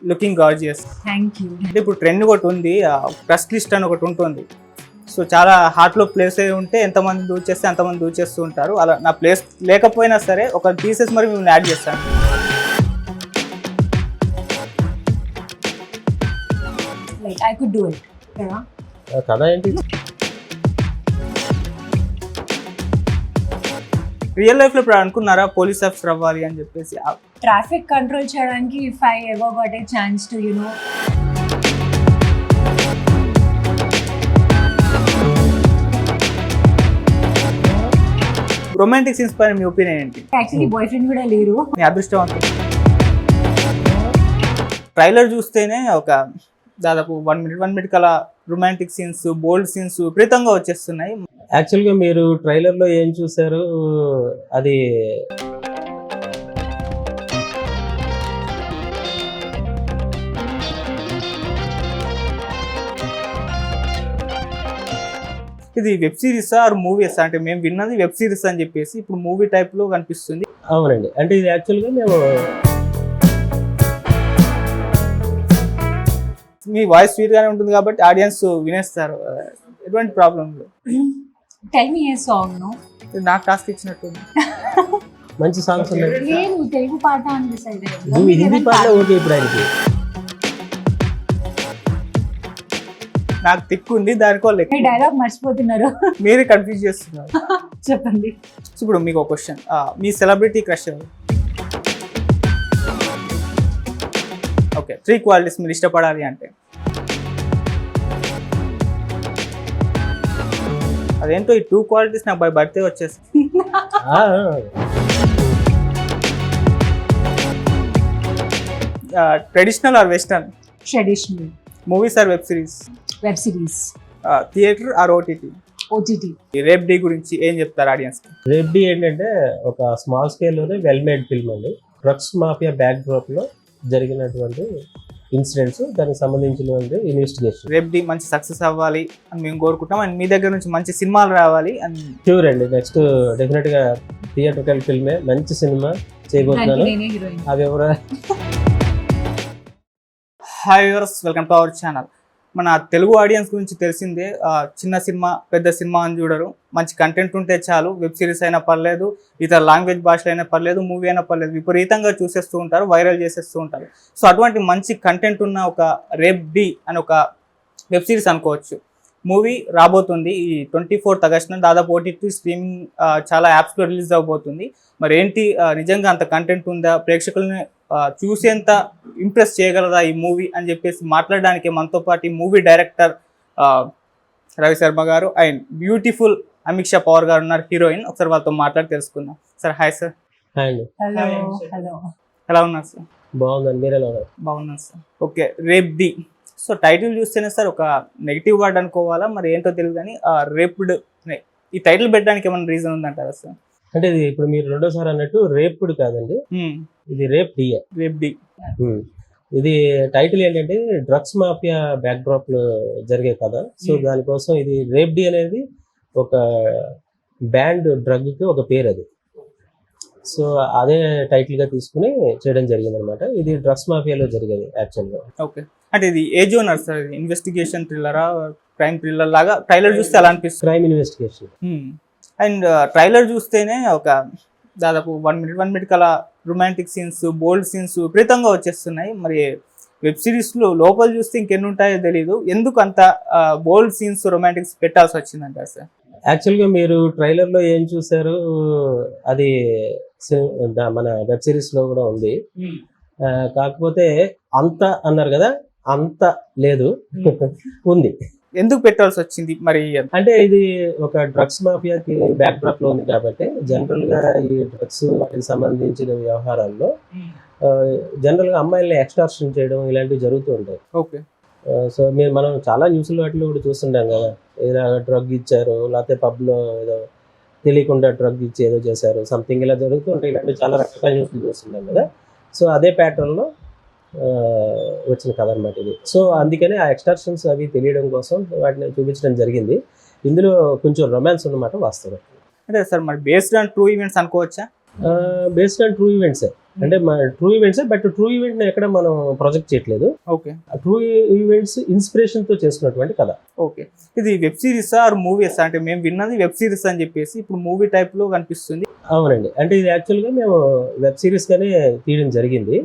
Looking gorgeous. Thank you. అంటే ఇప్పుడు trend ఒకటి ఉంది, క్రష్ లిస్ట్ అని ఒకటి ఉంటుంది. సో చాలా హార్ట్లో ప్లేస్ అయి ఉంటే ఎంతమంది డూ చేస్తే అంతమంది డూ చేస్తూ ఉంటారు. అలా నా ప్లేస్ లేకపోయినా సరే ఒక పీసెస్ మరి మేము యాడ్ చేస్తాను. Like I could do it కదా. కథ ఏంటి? రియల్ లైఫ్లో ఇప్పుడు అనుకున్నారా పోలీస్ ఆఫీసర్ అవ్వాలి అని చెప్పేసి? ట్రాఫిక్ కంట్రోల్ చేయడానికి if I ever got a chance to romantic scenes పైన మీ ఒపీనియన్ ఏంటి? యాక్చువల్లీ బాయ్ ఫ్రెండ్ కూడా లేరు. మీ అదృష్టవంతం. ట్రైలర్ చూస్తేనే ఒక దాదాపు 1 minute అలా రొమాంటిక్ సీన్స్, బోల్డ్ సీన్స్ విపరీతంగా వచ్చేస్తున్నాయి. యాక్చువల్గా మీరు ట్రైలర్లో ఏం చూసారు? అది ఇది వెబ్ సిరీసా ఆర్ మూవీస్? అంటే మేము విన్నది వెబ్ సిరీస్ అని చెప్పేసి ఇప్పుడు మూవీ టైప్ లో కనిపిస్తుంది. అవునండి, అంటే ఇది యాక్చువల్గా మేము మీ వాయిస్ స్వీట్ గానే ఉంటుంది కాబట్టి ఆడియన్స్ వినేస్తారు. ఎటువంటి ప్రాబ్లం లేదు. Tell me a song. No నాకు టాస్క్ ఇచ్చినట్టుంది. మంచి సాంగ్స్ ఉన్నాయి. లేదు తెలుగు పాట అని డిసైడ్ నువ్వు హిందీ పాట ఓకే. ఇప్పుడు ఆయనకి నాకు తిక్కు ఉంది, దానికో లెక్క. డైలాగ్ మర్చిపోతున్నారు. మీరే కన్ఫ్యూజ్ చేస్తున్నారు. చెప్పండి. ఇప్పుడు మీకు ఒక క్వశ్చన్, మీ సెలబ్రిటీ క్రష్ ఓకే 3 క్వాలిటీస్ మీరు ఇష్టపడాలి అంటే అదేంటో ఈ 2 క్వాలిటీస్ నాకు బై బర్త్డే వచ్చేసి. Traditional or western? Traditional. Movies or web series? Web series. Theatre or OTT? OTT. Rape day గురించి ఏం చెప్తారు ఆడియన్స్ కి? రేప్ డి ఏంటంటే ఒక స్మాల్ స్కేల్లోనే వెల్ మేడ్ ఫిల్మ్ అండి. డ్రగ్స్ మాఫియా బ్యాక్ డ్రాప్ లో జరిగినటువంటి ఇన్సిడెంట్స్, దానికి సంబంధించినటువంటి ఇన్వెస్టిగేషన్. రేప్ డి మంచి సక్సెస్ అవ్వాలి అని మేము కోరుకుంటాం. అండ్ మీ దగ్గర నుంచి మంచి సినిమాలు రావాలి అని. షూర్ అండి, నెక్స్ట్ డెఫినెట్ గా థియేటర్కల్ ఫిల్మే మంచి సినిమా చేయబోతున్నాను. అవి ఎవరు? Hi viewers, welcome to our channel. మన తెలుగు ఆడియన్స్ గురించి తెలిసిందే, చిన్న సినిమా పెద్ద సినిమా అని చూడరు. మంచి కంటెంట్ ఉంటే చాలు. వెబ్ సిరీస్ అయినా పర్లేదు, ఇతర లాంగ్వేజ్ భాషలు అయినా పర్లేదు, మూవీ అయినా పర్లేదు, విపరీతంగా చూసేస్తూ ఉంటారు, వైరల్ చేసేస్తూ ఉంటారు. సో అటువంటి మంచి కంటెంట్ ఉన్న ఒక రేప్ డి అని ఒక వెబ్ సిరీస్ అనుకోవచ్చు. మూవీ రాబోతుంది ఈ 24th ఆగస్టున. దాదాపు ఓటీటీ స్ట్రీమింగ్ చాలా యాప్స్లో రిలీజ్ అవబోతుంది. మరి ఏంటి, నిజంగా అంత కంటెంట్ ఉందా, ప్రేక్షకులని చూసేంత ఇంప్రెస్ చేయగలదా ఈ మూవీ అని చెప్పేసి మాట్లాడడానికి మనతో పాటు ఈ మూవీ డైరెక్టర్ రవి శర్మ గారు అండ్ బ్యూటిఫుల్ అమిక్షా పవర్ గారు ఉన్నారు, హీరోయిన్. ఒకసారి వాళ్ళతో మాట్లాడి తెలుసుకుందాం. Sir hi sir. హాయ్ అండి. Hello hello. ఎలా ఉన్నారు సార్? బాగుందండి, మీరు ఎలా ఉన్నారు? బాగున్నాను sir. Okay, raped. So title చూస్తేనే సార్ ఒక నెగిటివ్ వర్డ్ అనుకోవాలా మరి ఏంటో తెలియదు, కానీ రేప్డ్ ఈ టైటిల్ పెట్టడానికి ఏమైనా రీజన్ ఉందంటారా సార్? అంటే ఇది ఇప్పుడు మీరు రెండోసారి అన్నట్టు రేప్డ్ కాదండి, ఇది రేప్ డి. రేప్ డి ఇది టైటిల్ ఏంటంటే డ్రగ్స్ మాఫియా బ్యాక్ డ్రాప్ లో జరిగే కదా. సో దానికోసం ఇది రేప్ డి అనేది ఒక బ్యాండ్ డ్రగ్ కి ఒక పేరు అది. సో అదే టైటిల్ గా తీసుకుని చేయడం జరిగింది అనమాట. ఇది డ్రగ్స్ మాఫియాలో జరిగేది యాక్చువల్గా. ఓకే, అంటే ఇది ఏ జోనర్ సార్? ఇది ఇన్వెస్టిగేషన్ థ్రిల్లరా, క్రైమ్ థ్రిల్లర్ లాగా ట్రైలర్ చూస్తే అలా అనిపిస్తుంది. Crime investigation. అండ్ ట్రైలర్ చూస్తేనే ఒక దాదాపు 1 minute అలా రొమాంటిక్ సీన్స్, బోల్డ్ సీన్స్ విపరీతంగా వచ్చేస్తున్నాయి. మరి వెబ్ సిరీస్లో లోపల చూస్తే ఇంకెన్ని ఉంటాయో తెలియదు. ఎందుకు అంత బోల్డ్ సీన్స్, రొమాంటిక్స్ పెట్టాల్సి వచ్చిందంటారు సార్? యాక్చువల్గా మీరు ట్రైలర్లో ఏం చూసారు? అది మన వెబ్ సిరీస్లో కూడా ఉంది. కాకపోతే అంత అన్నారు కదా, అంత లేదు, ఉంది. ఎందుకు పెట్టాల్సి వచ్చింది మరి? అంటే ఇది ఒక డ్రగ్స్ మాఫియాకి బ్యాక్ డ్రాప్ లో ఉంది కాబట్టి జనరల్ గా ఈ డ్రగ్స్ వాటికి సంబంధించిన వ్యవహారాల్లో జనరల్ గా అమ్మాయిల్ని ఎక్స్టార్షన్ చేయడం ఇలాంటివి జరుగుతూ ఉంటాయి. ఓకే. సో మనం చాలా న్యూస్లో వాటిలో కూడా చూస్తుంటాం కదా, ఏదో డ్రగ్ ఇచ్చారు, లేకపోతే పబ్ లో ఏదో తెలియకుండా డ్రగ్ ఇచ్చి ఏదో చేశారు, సంథింగ్ ఇలా జరుగుతూ ఉంటాయి. ఇలాంటి చాలా రకరకాల న్యూస్లు చూస్తుంటాం కదా. సో అదే ప్యాటర్న్ లో వచ్చిన కథ అనమాట ఇది. సో అందుకనే ఆ ఎక్స్టార్షన్స్ అవి తెలియడం కోసం వాటిని చూపించడం జరిగింది. ఇందులో కొంచెం రొమాన్స్ ఉన్నమాట వాస్తవం. అంటే సార్ మరి బేస్డ్ ఆన్ ట్రూ ఈవెంట్స్ అనుకోవచ్చా? Based on true events. అంటే true events, but true event ఎక్కడ మనం ప్రొజెక్ట్ చేయట్లేదు. ఓకే ట్రూ ఈవెంట్స్ ఇన్స్పిరేషన్ తో చేస్తున్నటువంటి కథ. ఓకే. ఇది వెబ్ సిరీసా ఆర్ మూవీస్? అంటే మేము విన్నది వెబ్ సిరీస్ అని చెప్పేసి ఇప్పుడు మూవీ టైప్ లో కనిపిస్తుంది. అవునండి, అంటే ఇది యాక్చువల్గా మేము వెబ్ సిరీస్ గానే తీయడం జరిగింది.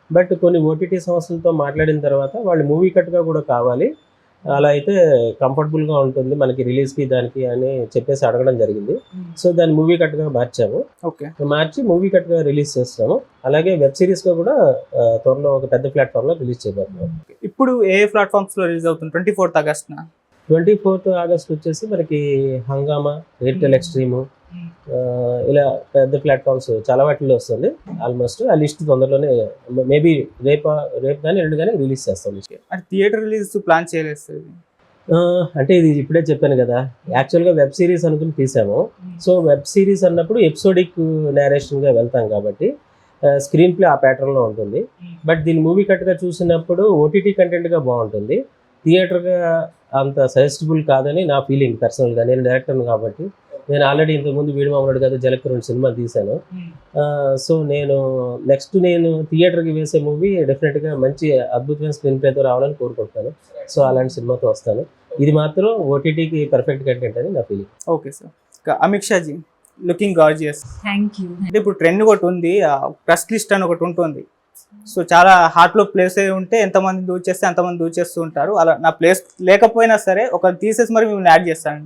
బట్ కొన్ని ఓటీటీ సంస్థలతో మాట్లాడిన తర్వాత వాళ్ళు మూవీ కట్గా కూడా కావాలి, అలా అయితే కంఫర్టబుల్గా ఉంటుంది మనకి రిలీజ్కి దానికి అని చెప్పేసి అడగడం జరిగింది. సో దాన్ని మూవీ కట్గా మార్చాము. ఓకే. మార్చి మూవీ కట్గా రిలీజ్ చేస్తున్నాము. అలాగే వెబ్ సిరీస్గా కూడా త్వరలో ఒక పెద్ద ప్లాట్ఫామ్లో రిలీజ్ చేయబోతున్నాం. ఇప్పుడు ఏ ప్లాట్ఫామ్స్ లో రిలీజ్ అవుతుంది? 24th August 24th August వచ్చేసి మనకి హంగామా, ఎయిర్టెల్ ఎక్స్ట్రీమ్, ఇలా పెద్ద ప్లాట్ఫామ్స్ చాలా వాటిల్లో వస్తుంది. ఆల్మోస్ట్ ఆ లిస్ట్ తొందరలోనే మేబీ రేపు కానీ ఎల్లుండి కానీ రిలీజ్ చేస్తాం. అంటే థియేటర్ రిలీజ్ ప్లాన్ చేయలేదు సార్? అంటే ఇది ఇప్పుడే చెప్పాను కదా, యాక్చువల్గా వెబ్ సిరీస్ అనుకుని తీసాము. సో వెబ్ సిరీస్ అన్నప్పుడు ఎపిసోడిక్ నేరేషన్గా వెళ్తాం కాబట్టి స్క్రీన్ ప్లే ఆ ప్యాటర్న్లో ఉంటుంది. బట్ దీన్ని మూవీ కట్గా చూసినప్పుడు ఓటీటీ కంటెంట్గా బాగుంటుంది, థియేటర్గా అంత సజెస్టబుల్ కాదని నా ఫీలింగ్ పర్సనల్గా. నేను డైరెక్టర్ని కాబట్టి నేను ఆల్రెడీ ఇంతకుముందు వీడు మామూలు కాదు జలక్ 2 సినిమాలు తీశాను. సో నేను థియేటర్కి వేసే మూవీ డెఫినెట్గా మంచి అద్భుతమైన స్క్రీన్ ప్లేతో రావాలని కోరుకుంటున్నాను. సో అలాంటి సినిమాతో వస్తాను. ఇది మాత్రం ఓటీటీకి పర్ఫెక్ట్ కంటెంట్ అని నా feeling. Okay sir. Amit Shaji looking gorgeous. Thank you. అంటే ఇప్పుడు ట్రెండ్ ఒకటి ఉంది, ప్రెస్ లిస్ట్ అని ఒకటి ఉంటుంది. సో చాలా హార్ట్లో ప్లేస్ అయి ఉంటే ఎంతమంది దూచేస్తే అంతమంది దూచేస్తూ ఉంటారు. అలా నా ప్లేస్ లేకపోయినా సరే ఒకరు తీసేసి మరి మిమ్మల్ని యాడ్ చేస్తాను.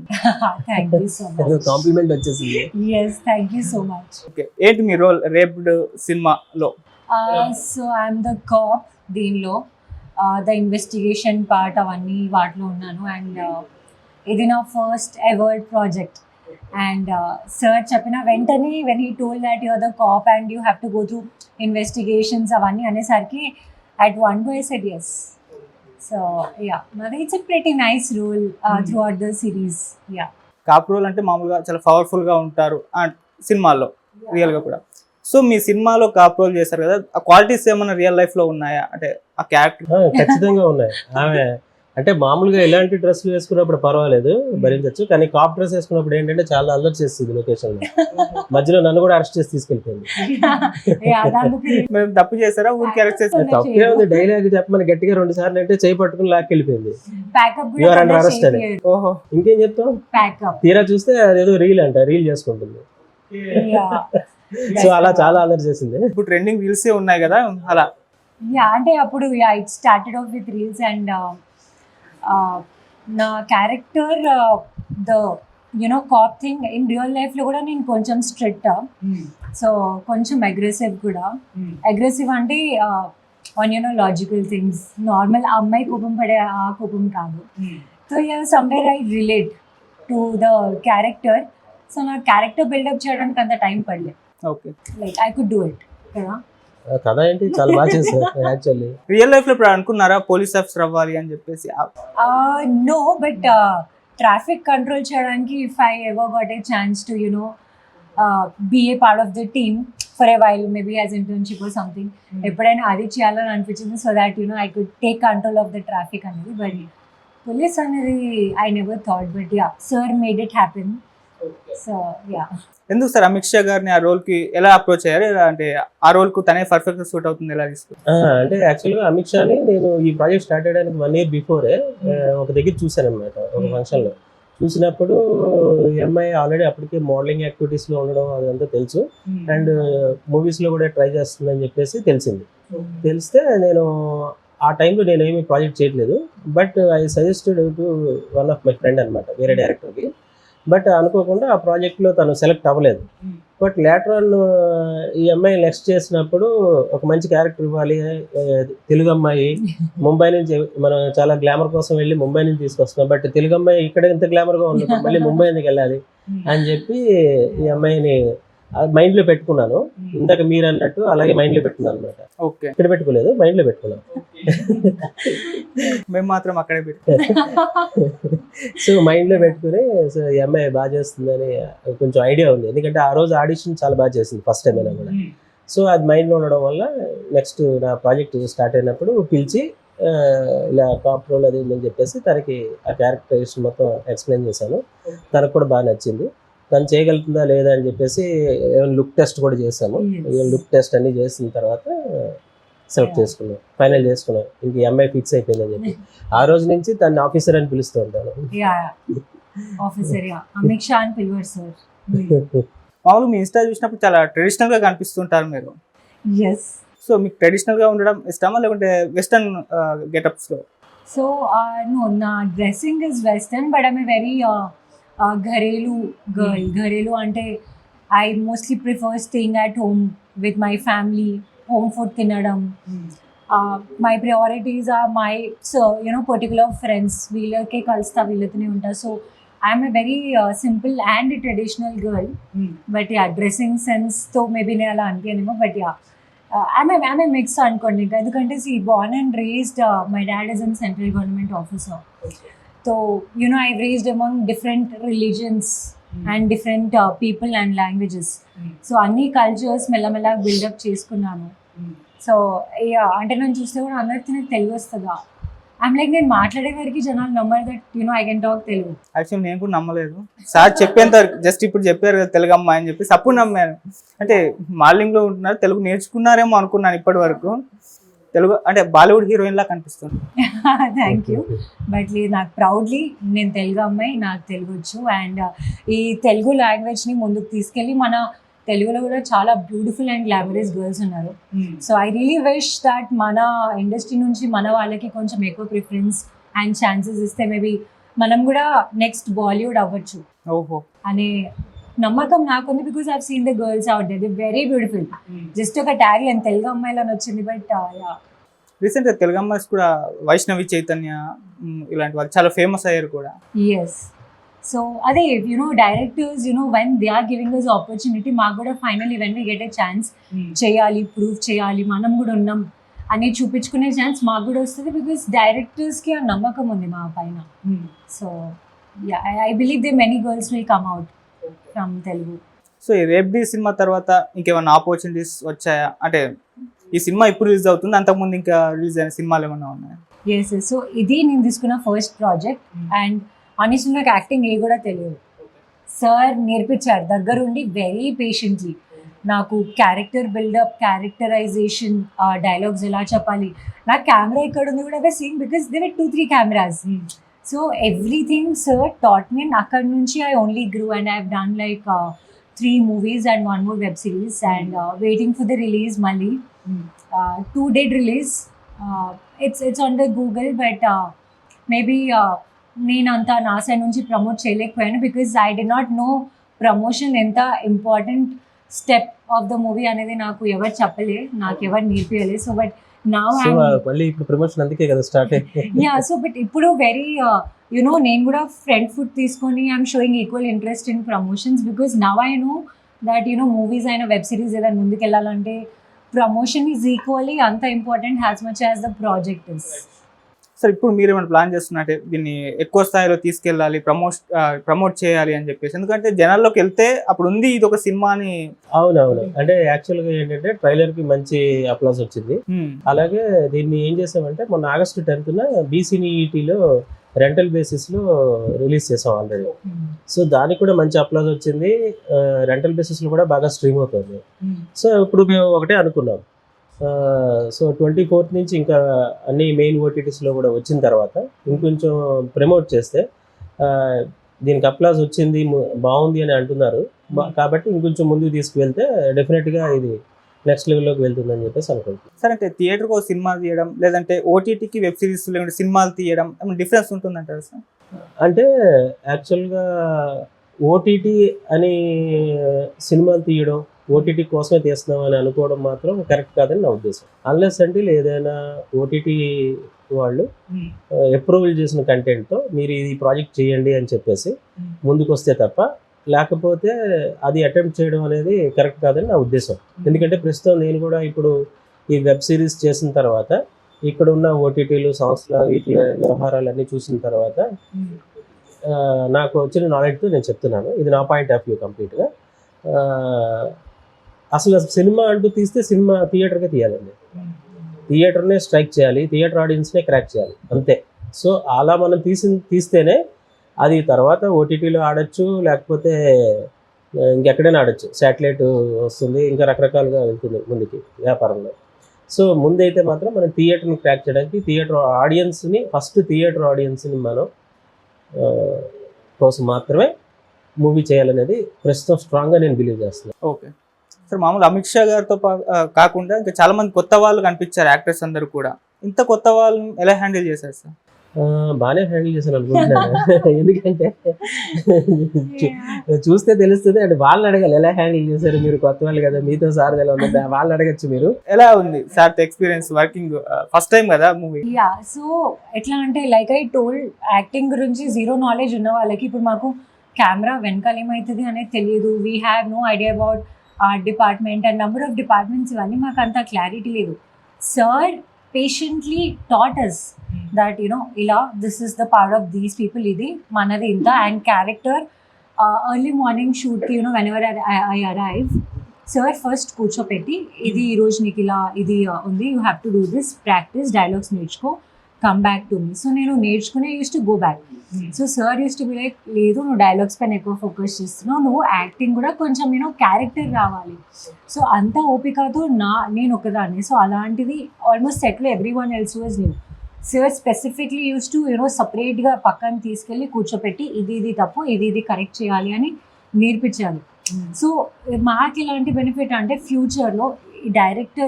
Thank you so much. Compliment వచ్చేసింది. yes thank you so much. Okay. ఏంటి మీ రోల్ రేప్డ్ సినిమాలో? సో ఐఎమ్ ద కాప్ దీనిలో, ద ఇన్వెస్టిగేషన్ పార్ట్ అవన్నీ వాటిలో ఉన్నాను. అండ్ ఇది నా first ever project. And sir చెప్పిన వెంటనే when he told that you are the cop and you have to go through investigations అవన్నీ అనేసరికి at one go I said yes. So yeah, but it's a pretty nice role throughout the series. Yeah. Cop role అంటే మామూలుగా చాలా powerful గా ఉంటారు సినిమాల్లో, real గా కూడా. సో మీ సినిమాలో కాప్ రోల్ చేశారు కదా, ఆ క్వాలిటీస్ ఏమైనా రియల్ లైఫ్ లో ఉన్నాయా? అంటే ఆ క్యారెక్టర్ ఖచ్చితంగా ఉన్నాయి. ఆమె అంటే మామూలుగా ఎలాంటి డ్రెస్సులు వేసుకున్నప్పుడు పర్వాలేదు, భరించవచ్చు. కానీ కాప్ డ్రెస్ వేసుకున్నప్పుడు ఏంటంటే చాలా అల్లరి చేస్తుంది లొకేషన్ లో. మధ్యలో నన్ను కూడా అరెస్ట్ చేసి తీసుకెళ్ళిపోయింది. మేము తప్పు చేశారా? ఊరికి అరెస్ట్ చేశారు? తప్పే ఉంది. డైలాగ్ చెప్పమని గట్టిగా 2 సార్లు అంటే చేయి పట్టుకుని లాక్కెళ్ళిపోయింది. యువర్ అండర్ అరెస్ట్ అని. ఓహో, ఇంకేం చెప్తాం? తీరా చూస్తే అదేదో రీల్ చేసుకుంటుంది. సో అలా చాలా అల్లరి చేసింది. ఇప్పుడు ట్రెండింగ్ రీల్స్ ఉన్నాయి కదా అలా. అంటే అప్పుడు it started off with reels. And నా character the cop thing in real లైఫ్లో కూడా నేను కొంచెం స్ట్రిక్ట్. సో కొంచెం అగ్రెసివ్ కూడా. అగ్రెసివ్ అంటే ఆన్ లాజికల్ థింగ్స్, నార్మల్ అమ్మాయి కోపం పడే ఆ కోపం కాదు. So somewhere I relate to the character. So నా క్యారెక్టర్ బిల్డప్ చేయడానికి అంత టైం పడలేదు. Okay, like I could do it కదా. కథ ఏంటి చాలా బాగా చేశారు. యాక్చువల్లీ రియల్ లైఫ్ లో ఇప్పుడు అనుకున్నారా పోలీస్ ఆఫీసర్ అవ్వాలి అని చెప్పేసి? నో, బట్ ట్రాఫిక్ కంట్రోల్ చేయడానికి if I ever got a chance to be a part of the team for a while, maybe as internship or something, ఎప్పుడైనా అది చేయాలని అనిపించింది. So that I could take control of the traffic అనేది. But police అనేది I never thought, but yeah sir made it happen. So yeah. ఎందుకు sir Amit Shah గారిని ఆ role కి ఎలా అప్రోచ్ అయ్యారు? అంటే ఆ రోల్ కు తనే పర్ఫెక్ట్ సూట్ అవుతుంది ఎలా తీసుకున్నారు? అంటే యాక్చువల్గా అమిత్ షాని నేను ఈ ప్రాజెక్ట్ స్టార్ట్ చేయడానికి 1 year బిఫోరే ఒక దగ్గర చూశాను అనమాట, ఒక ఫంక్షన్లో. చూసినప్పుడు ఈ అమ్మాయి ఆల్రెడీ అప్పటికే మోడలింగ్ యాక్టివిటీస్లో ఉండడం అదంతా తెలుసు. అండ్ మూవీస్లో కూడా ట్రై చేస్తుందని చెప్పేసి తెలిసింది. తెలిస్తే నేను ఆ టైంలో నేనేమి ప్రాజెక్ట్ చేయట్లేదు. But I suggested to one of my friend అనమాట, వేరే డైరెక్టర్కి. బట్ అనుకోకుండా ఆ ప్రాజెక్ట్లో తను సెలెక్ట్ అవ్వలేదు. బట్ లేటర్ ఆన్ ఈ అమ్మాయి నెక్స్ట్ చేసినప్పుడు ఒక మంచి క్యారెక్టర్ ఇవ్వాలి, తెలుగు అమ్మాయి, ముంబై నుంచి మనం చాలా గ్లామర్ కోసం వెళ్ళి ముంబై నుంచి తీసుకొస్తున్నాం. బట్ తెలుగు అమ్మాయి ఇక్కడ ఎంత గ్లామర్గా ఉంది, మళ్ళీ ముంబై ఎందుకు వెళ్ళాలి అని చెప్పి ఈ అమ్మాయిని మైండ్లో పెట్టుకున్నాను. ఇందాక మీరు అన్నట్టు అలాగే మైండ్లో పెట్టుకున్నాను అనమాట. ఓకే, ఇక్కడ పెట్టుకోలేదు, మైండ్లో పెట్టుకున్నాను. మేము మాత్రం అక్కడే సో మైండ్లో పెట్టుకుని సో ఈ అమ్మాయి బాగా చేస్తుందని కొంచెం ఐడియా ఉంది. ఎందుకంటే ఆ రోజు ఆడిషన్ చాలా బాగా చేసింది ఫస్ట్ టైం అయినా కూడా. సో అది మైండ్లో ఉండడం వల్ల నెక్స్ట్ నా ప్రాజెక్ట్ స్టార్ట్ అయినప్పుడు పిలిచి ఇలా కాప్ రోల్ అది ఉందని చెప్పేసి తనకి ఆ క్యారెక్టరైజేషన్ మొత్తం ఎక్స్ప్లెయిన్ చేశాను. తనకు కూడా బాగా నచ్చింది. తను చేయగలుగుతుందా లేదా అని చెప్పేసి లుక్ టెస్ట్ కూడా చేశాము. లుక్ టెస్ట్ అన్ని చేసిన తర్వాత సెలెక్ట్ చేసుకున్నాం, ఫైనల్ చేసుకున్నాం. ఇంక ఈ అమ్మాయి ఫిక్స్ అయిపోయిందని చెప్పి ఆ రోజు నుంచి తను ఆఫీసర్ అని పిలుస్తూ ఉంటాను. ఆఫీసర్ అమిత్ షా అని పిలువారు సార్. మామూలు మీ ఇన్స్టా చూసినప్పుడు చాలా ట్రెడిషనల్ గా కనిపిస్తుంటారు మీరు. ఎస్. సో మీకు ట్రెడిషనల్ గా ఉండడం ఇష్టమా లేకుంటే వెస్టర్న్ గెటప్స్ లో? సో no, నా dressing is western but I'm very ఘరేలు గర్ల్. ఘరేలు అంటే I mostly prefer staying at home with my family, home food తినడం. My priorities are my particular friends, వీళ్ళకే కలుస్తా, వీళ్ళతోనే ఉంటా. So I'm a very simple and traditional girl. But dressing సెన్స్తో maybe నేను అలా అనిపించనేమో. బట్ I'm a mix అనుకోండి. ఎందుకంటే born and raised, my dad is in central government officer. So I've raised among different religions and different people and languages. So అన్ని cultures మెల్లమెల్ల buildup చేసుకున్నాను. So అంటే నన్ను చూస్తే కూడా అందరికీ నాకు తెలుగు వస్తుందా, ఐమ్ లైక్ నేను మాట్లాడే వరకు జనాలు నమ్మరు that I can talk Telugu. Actually నేను కూడా నమ్మలేదు. సార్ చెప్పేంత జస్ట్ ఇప్పుడు చెప్పారు కదా తెలుగు అమ్మాయి అని చెప్పేసి అప్పుడు నమ్మాను. అంటే మాలింగ్లో ఉంటున్నారు, తెలుగు నేర్చుకున్నారేమో అనుకున్నాను ఇప్పటి వరకు. తెలుగు అంటే బాలీవుడ్ హీరోయిన్ లా కనిపిస్తుంది. Thank you. బట్ లేదు, నాకు ప్రౌడ్లీ నేను తెలుగు అమ్మాయి, నాకు తెలుగు వచ్చు. అండ్ ఈ తెలుగు లాంగ్వేజ్ని ముందుకు తీసుకెళ్ళి మన తెలుగులో కూడా చాలా బ్యూటిఫుల్ అండ్ గ్లామరస్ గర్ల్స్ ఉన్నారు. So I really wish that మన ఇండస్ట్రీ నుంచి మన వాళ్ళకి కొంచెం ఎక్కువ ప్రిఫరెన్స్ అండ్ ఛాన్సెస్ ఇస్తే మేబీ మనం కూడా నెక్స్ట్ బాలీవుడ్ అవ్వచ్చు అనే నమ్మకం నాకుంది. Because I've seen the girls out there, they very beautiful. Just ఒక ట్యాగ్ లైన్ తెలుగు అమ్మాయిలని వచ్చింది. బట్ రీసెంట్గా తెలుగు అమ్మాయిస్ కూడా వైష్ణవి చైతన్య ఇలాంటి వాళ్ళు చాలా ఫేమస్ అయ్యారు కూడా. ఎస్. సో అదే directors when they are giving us opportunity, మాకు కూడా finally when we get a chance చేయాలి, ప్రూవ్ చేయాలి, మనం కూడా ఉన్నాం అని చూపించుకునే ఛాన్స్ మాకు కూడా వస్తుంది. బికాస్ డైరెక్టర్స్కి ఆ నమ్మకం ఉంది మా పైన. So I believe they many girls will come out from Telugu. So ఈ రేప్డీ సినిమా తర్వాత ఇంకేమైనా ఆపర్చునిటీస్ వచ్చాయా? అంటే ఈ సినిమా ఇప్పుడు రిలీజ్ అవుతుంది, అంతకుముందు ఇంకా రిలీజ్ అయిన సినిమాలు ఏమైనా ఉన్నాయా? ఎస్. సో ఇది నేను తీసుకున్న ఫస్ట్ ప్రాజెక్ట్. అండ్ ఆనెస్ట్లీ నాకు యాక్టింగ్ ఏ కూడా తెలియదు. సార్ నేర్పించారు దగ్గరుండి వెరీ పేషెంట్లీ. నాకు క్యారెక్టర్ బిల్డప్, క్యారెక్టరైజేషన్, డైలాగ్స్ ఎలా చెప్పాలి, నాకు కెమెరా ఎక్కడ ఉంది కూడా seen because they were 2-3 cameras. So everything sir taught me. And అక్కడ నుంచి I only grew and I have done like 3 movies and 1 more web series and waiting for the release mali. 2 date release. It's on the Google, but maybe నేనంతా నా side నుంచి promote చేయలేకపోయాను because I did not know promotion ఎంత important step of the movie అనేది నాకు ఎవరు చెప్పలే, నాకు ఎవరు నేర్పియలే. సో బట్ నౌ ఇప్పుడు ప్రమోషన్ అందుకే కదా స్టార్ట్ అయ్యింది. యా. సో బట్ ఇప్పుడు వెరీ నేను కూడా ఫ్రంట్ ఫుట్ తీసుకొని I'm showing equal interest in promotions because now I know that movies అయినా వెబ్ సిరీస్ ఏదైనా ముందుకు వెళ్ళాలంటే ప్రమోషన్ ఈజ్ ఈక్వల్లీ అంత important as much as the project is. Sir ఇప్పుడు మీరు ఏమైనా ప్లాన్ చేస్తున్నట్టే దీన్ని ఎక్కువ స్థాయిలో తీసుకెళ్ళాలి, ప్రమోట్ చేయాలి అని చెప్పేసి? ఎందుకంటే జనాల్లోకి వెళ్తే అప్పుడు ఉంది ఇది ఒక సినిమా అని. అవునవును. అంటే యాక్చువల్గా ఏంటంటే ట్రైలర్కి మంచి అప్లాస్ వచ్చింది. అలాగే దీన్ని ఏం చేసామంటే మొన్న August 10th BCNETలో రెంటల్ బేసిస్లో రిలీజ్ చేసాం ఆల్రెడీ. సో దానికి కూడా మంచి అప్లాస్ వచ్చింది. రెంటల్ బేసిస్లో కూడా బాగా స్ట్రీమ్ అవుతుంది. సో ఇప్పుడు మేము ఒకటే అనుకున్నాం, సో 24th నుంచి ఇంకా అన్ని మెయిన్ ఓటీటీస్లో కూడా వచ్చిన తర్వాత ఇంకొంచెం ప్రమోట్ చేస్తే దీనికి అప్లాస్ వచ్చింది, బాగుంది అని అంటున్నారు. కాబట్టి ఇంకొంచెం ముందుకు తీసుకువెళ్తే డెఫినెట్గా ఇది నెక్స్ట్ లెవెల్లోకి వెళ్తుందని చెప్పేసి అనుకుంటున్నాను. సార్ అంటే థియేటర్కి ఒక సినిమా తీయడం లేదంటే ఓటీటీకి వెబ్ సిరీస్ లేకుంటే సినిమాలు తీయడం డిఫరెన్స్ ఉంటుందంటారు సార్? అంటే యాక్చువల్గా ఓటీటీ అని సినిమాలు తీయడం, ఓటీటీ కోసమే తీస్తున్నాం అని అనుకోవడం మాత్రం కరెక్ట్ కాదని నా ఉద్దేశం. అన్లెస్ అంటే ఏదైనా ఓటీటీ వాళ్ళు అప్రూవల్ చేసిన కంటెంట్తో మీరు ఈ ప్రాజెక్ట్ చేయండి అని చెప్పేసి ముందుకు వస్తే తప్ప, లేకపోతే అది అటెంప్ట్ చేయడం అనేది కరెక్ట్ కాదని నా ఉద్దేశం. ఎందుకంటే ప్రస్తుతం నేను కూడా ఇప్పుడు ఈ వెబ్ సిరీస్ చేసిన తర్వాత ఇక్కడ ఉన్న ఓటీటీలు సంస్థల వీటి వ్యవహారాలన్నీ చూసిన తర్వాత నాకు వచ్చిన నాలెడ్జ్తో నేను చెప్తున్నాను. ఇది నా పాయింట్ ఆఫ్ వ్యూ కంప్లీట్గా. అసలు సినిమా అంటూ తీస్తే సినిమా థియేటర్కే తీయాలండి, థియేటర్నే స్ట్రైక్ చేయాలి, థియేటర్ ఆడియన్స్నే క్రాక్ చేయాలి, అంతే. సో అలా మనం తీస్తేనే అది తర్వాత ఓటీటీలో ఆడచ్చు, లేకపోతే ఇంకెక్కడైనా ఆడొచ్చు, శాటిలైట్ వస్తుంది, ఇంకా రకరకాలుగా వెళ్తుంది ముందుకి వ్యాపారంలో. సో ముందైతే మాత్రం మనం థియేటర్ని క్రాక్ చేయడానికి ఫస్ట్ థియేటర్ ఆడియన్స్ని మనం కోసం మాత్రమే మూవీ చేయాలనేది ప్రస్తుతం స్ట్రాంగ్గా నేను బిలీవ్ చేస్తున్నాను. ఓకే సార్, మామూలు అమిత్ షా గారితో కాకుండా ఇంకా చాలా మంది కొత్త వాళ్ళు కనిపించారు, యాక్టర్స్ అందరూ కూడా. ఇంత కొత్త వాళ్ళని ఎలా హ్యాండిల్ చేశారు సార్? బాగానే హ్యాండిల్ చేశాను అనుకుంటున్నాను. ఎందుకంటే చూస్తే తెలుస్తుంది, అంటే వాళ్ళని అడగాలి ఎలా హ్యాండిల్ చేశారు, మీరు కొత్త వాళ్ళు కదా, మీతో సార్ ఎలా ఉంది, వాళ్ళని అడగచ్చు. మీరు ఎలా ఉంది sir experience working, first time కదా మూవీ? యా, సో ఎట్లా అంటే లైక్ ఐ టోల్డ్, యాక్టింగ్ గురించి జీరో నాలెడ్జ్ ఉన్న వాళ్ళకి ఇప్పుడు మాకు కెమెరా వెనకాల ఏమవుతుంది అనేది తెలియదు. We have no idea about art department and number of departments, ఇవన్నీ మాకు అంత క్లారిటీ లేదు. Sir patiently taught us that ఇలా this is the part of these people, ఇది మనది ఇంత. అండ్ క్యారెక్టర్ ఎర్లీ మార్నింగ్ షూట్కి whenever I arrive, sir first కూర్చోపెట్టి ఇది ఈరోజు నీకు ఇలా ఇది ఉంది, you have to do this, practice, dialogues నేర్చుకో, come back to me. So నేను నేర్చుకునే used to go back. So sir used to be like, లేదు నువ్వు డైలాగ్స్ పైన ఎక్కువ ఫోకస్ చేస్తున్నావు, నువ్వు యాక్టింగ్ కూడా కొంచెం క్యారెక్టర్ రావాలి. సో అంత ఓపికతో నేను ఒకదాన్ని. సో అలాంటిది ఆల్మోస్ట్ సెట్లో every one else was new. Sir specifically use to సపరేట్గా పక్కన తీసుకెళ్ళి కూర్చోపెట్టి ఇది తప్పు, ఇది కరెక్ట్ చేయాలి అని నేర్పించాలి. సో మాకు ఇలాంటి బెనిఫిట్ అంటే ఫ్యూచర్లో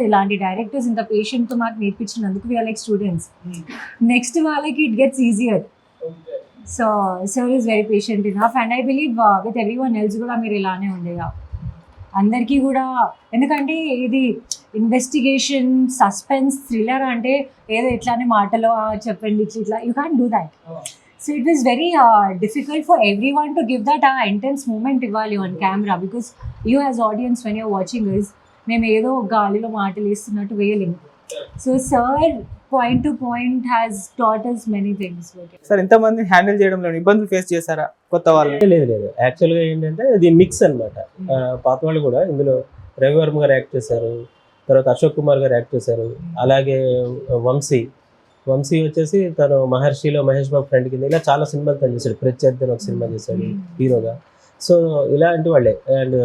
ఇలాంటి డైరెక్టర్స్ ఇంత పేషెంట్తో మాకు నేర్పించినందుకు వీఆర్ లైక్ స్టూడెంట్స్. నెక్స్ట్ వాళ్ళకి it gets easier. So sir is very patient enough and I believe with every one else కూడా మీరు ఇలానే ఉండేగా అందరికీ కూడా. ఎందుకంటే ఇది ఇన్వెస్టిగేషన్, సస్పెన్స్, థ్రిల్లర్ అంటే ఏదో ఇట్లానే మాటలో చెప్పండి ఇట్లా, you can do that. So it is very difficult for everyone to give that intense moment ఇవ్వాలి on camera, because you as audience when you're watching is, మేము ఏదో గాలిలో మాటలు వేస్తున్నట్టు వేయలేము. So sir point to point has taught us many things. Sir ఇంతమంది handle చేయడంలో ఇబ్బందులు ఫేస్ చేశారా కొత్త వాళ్ళు? లేదు, యాక్చువల్గా ఏంటంటే ఇది మిక్స్ అనమాట. పాత వాళ్ళు కూడా ఇందులో రవివర్మ గారు యాక్ట్ చేశారు, తర్వాత అశోక్ కుమార్ గారు యాక్ట్ చేశారు, అలాగే వంశీ వచ్చేసి తను మహర్షిలో మహేష్ బాబు ఫ్రెండ్ కింద ఇలా చాలా సినిమాలు తను చేశాడు. ప్రత్యర్థి ఒక సినిమా చేశాడు హీరోగా. సో ఇలాంటి వాళ్ళే. అండ్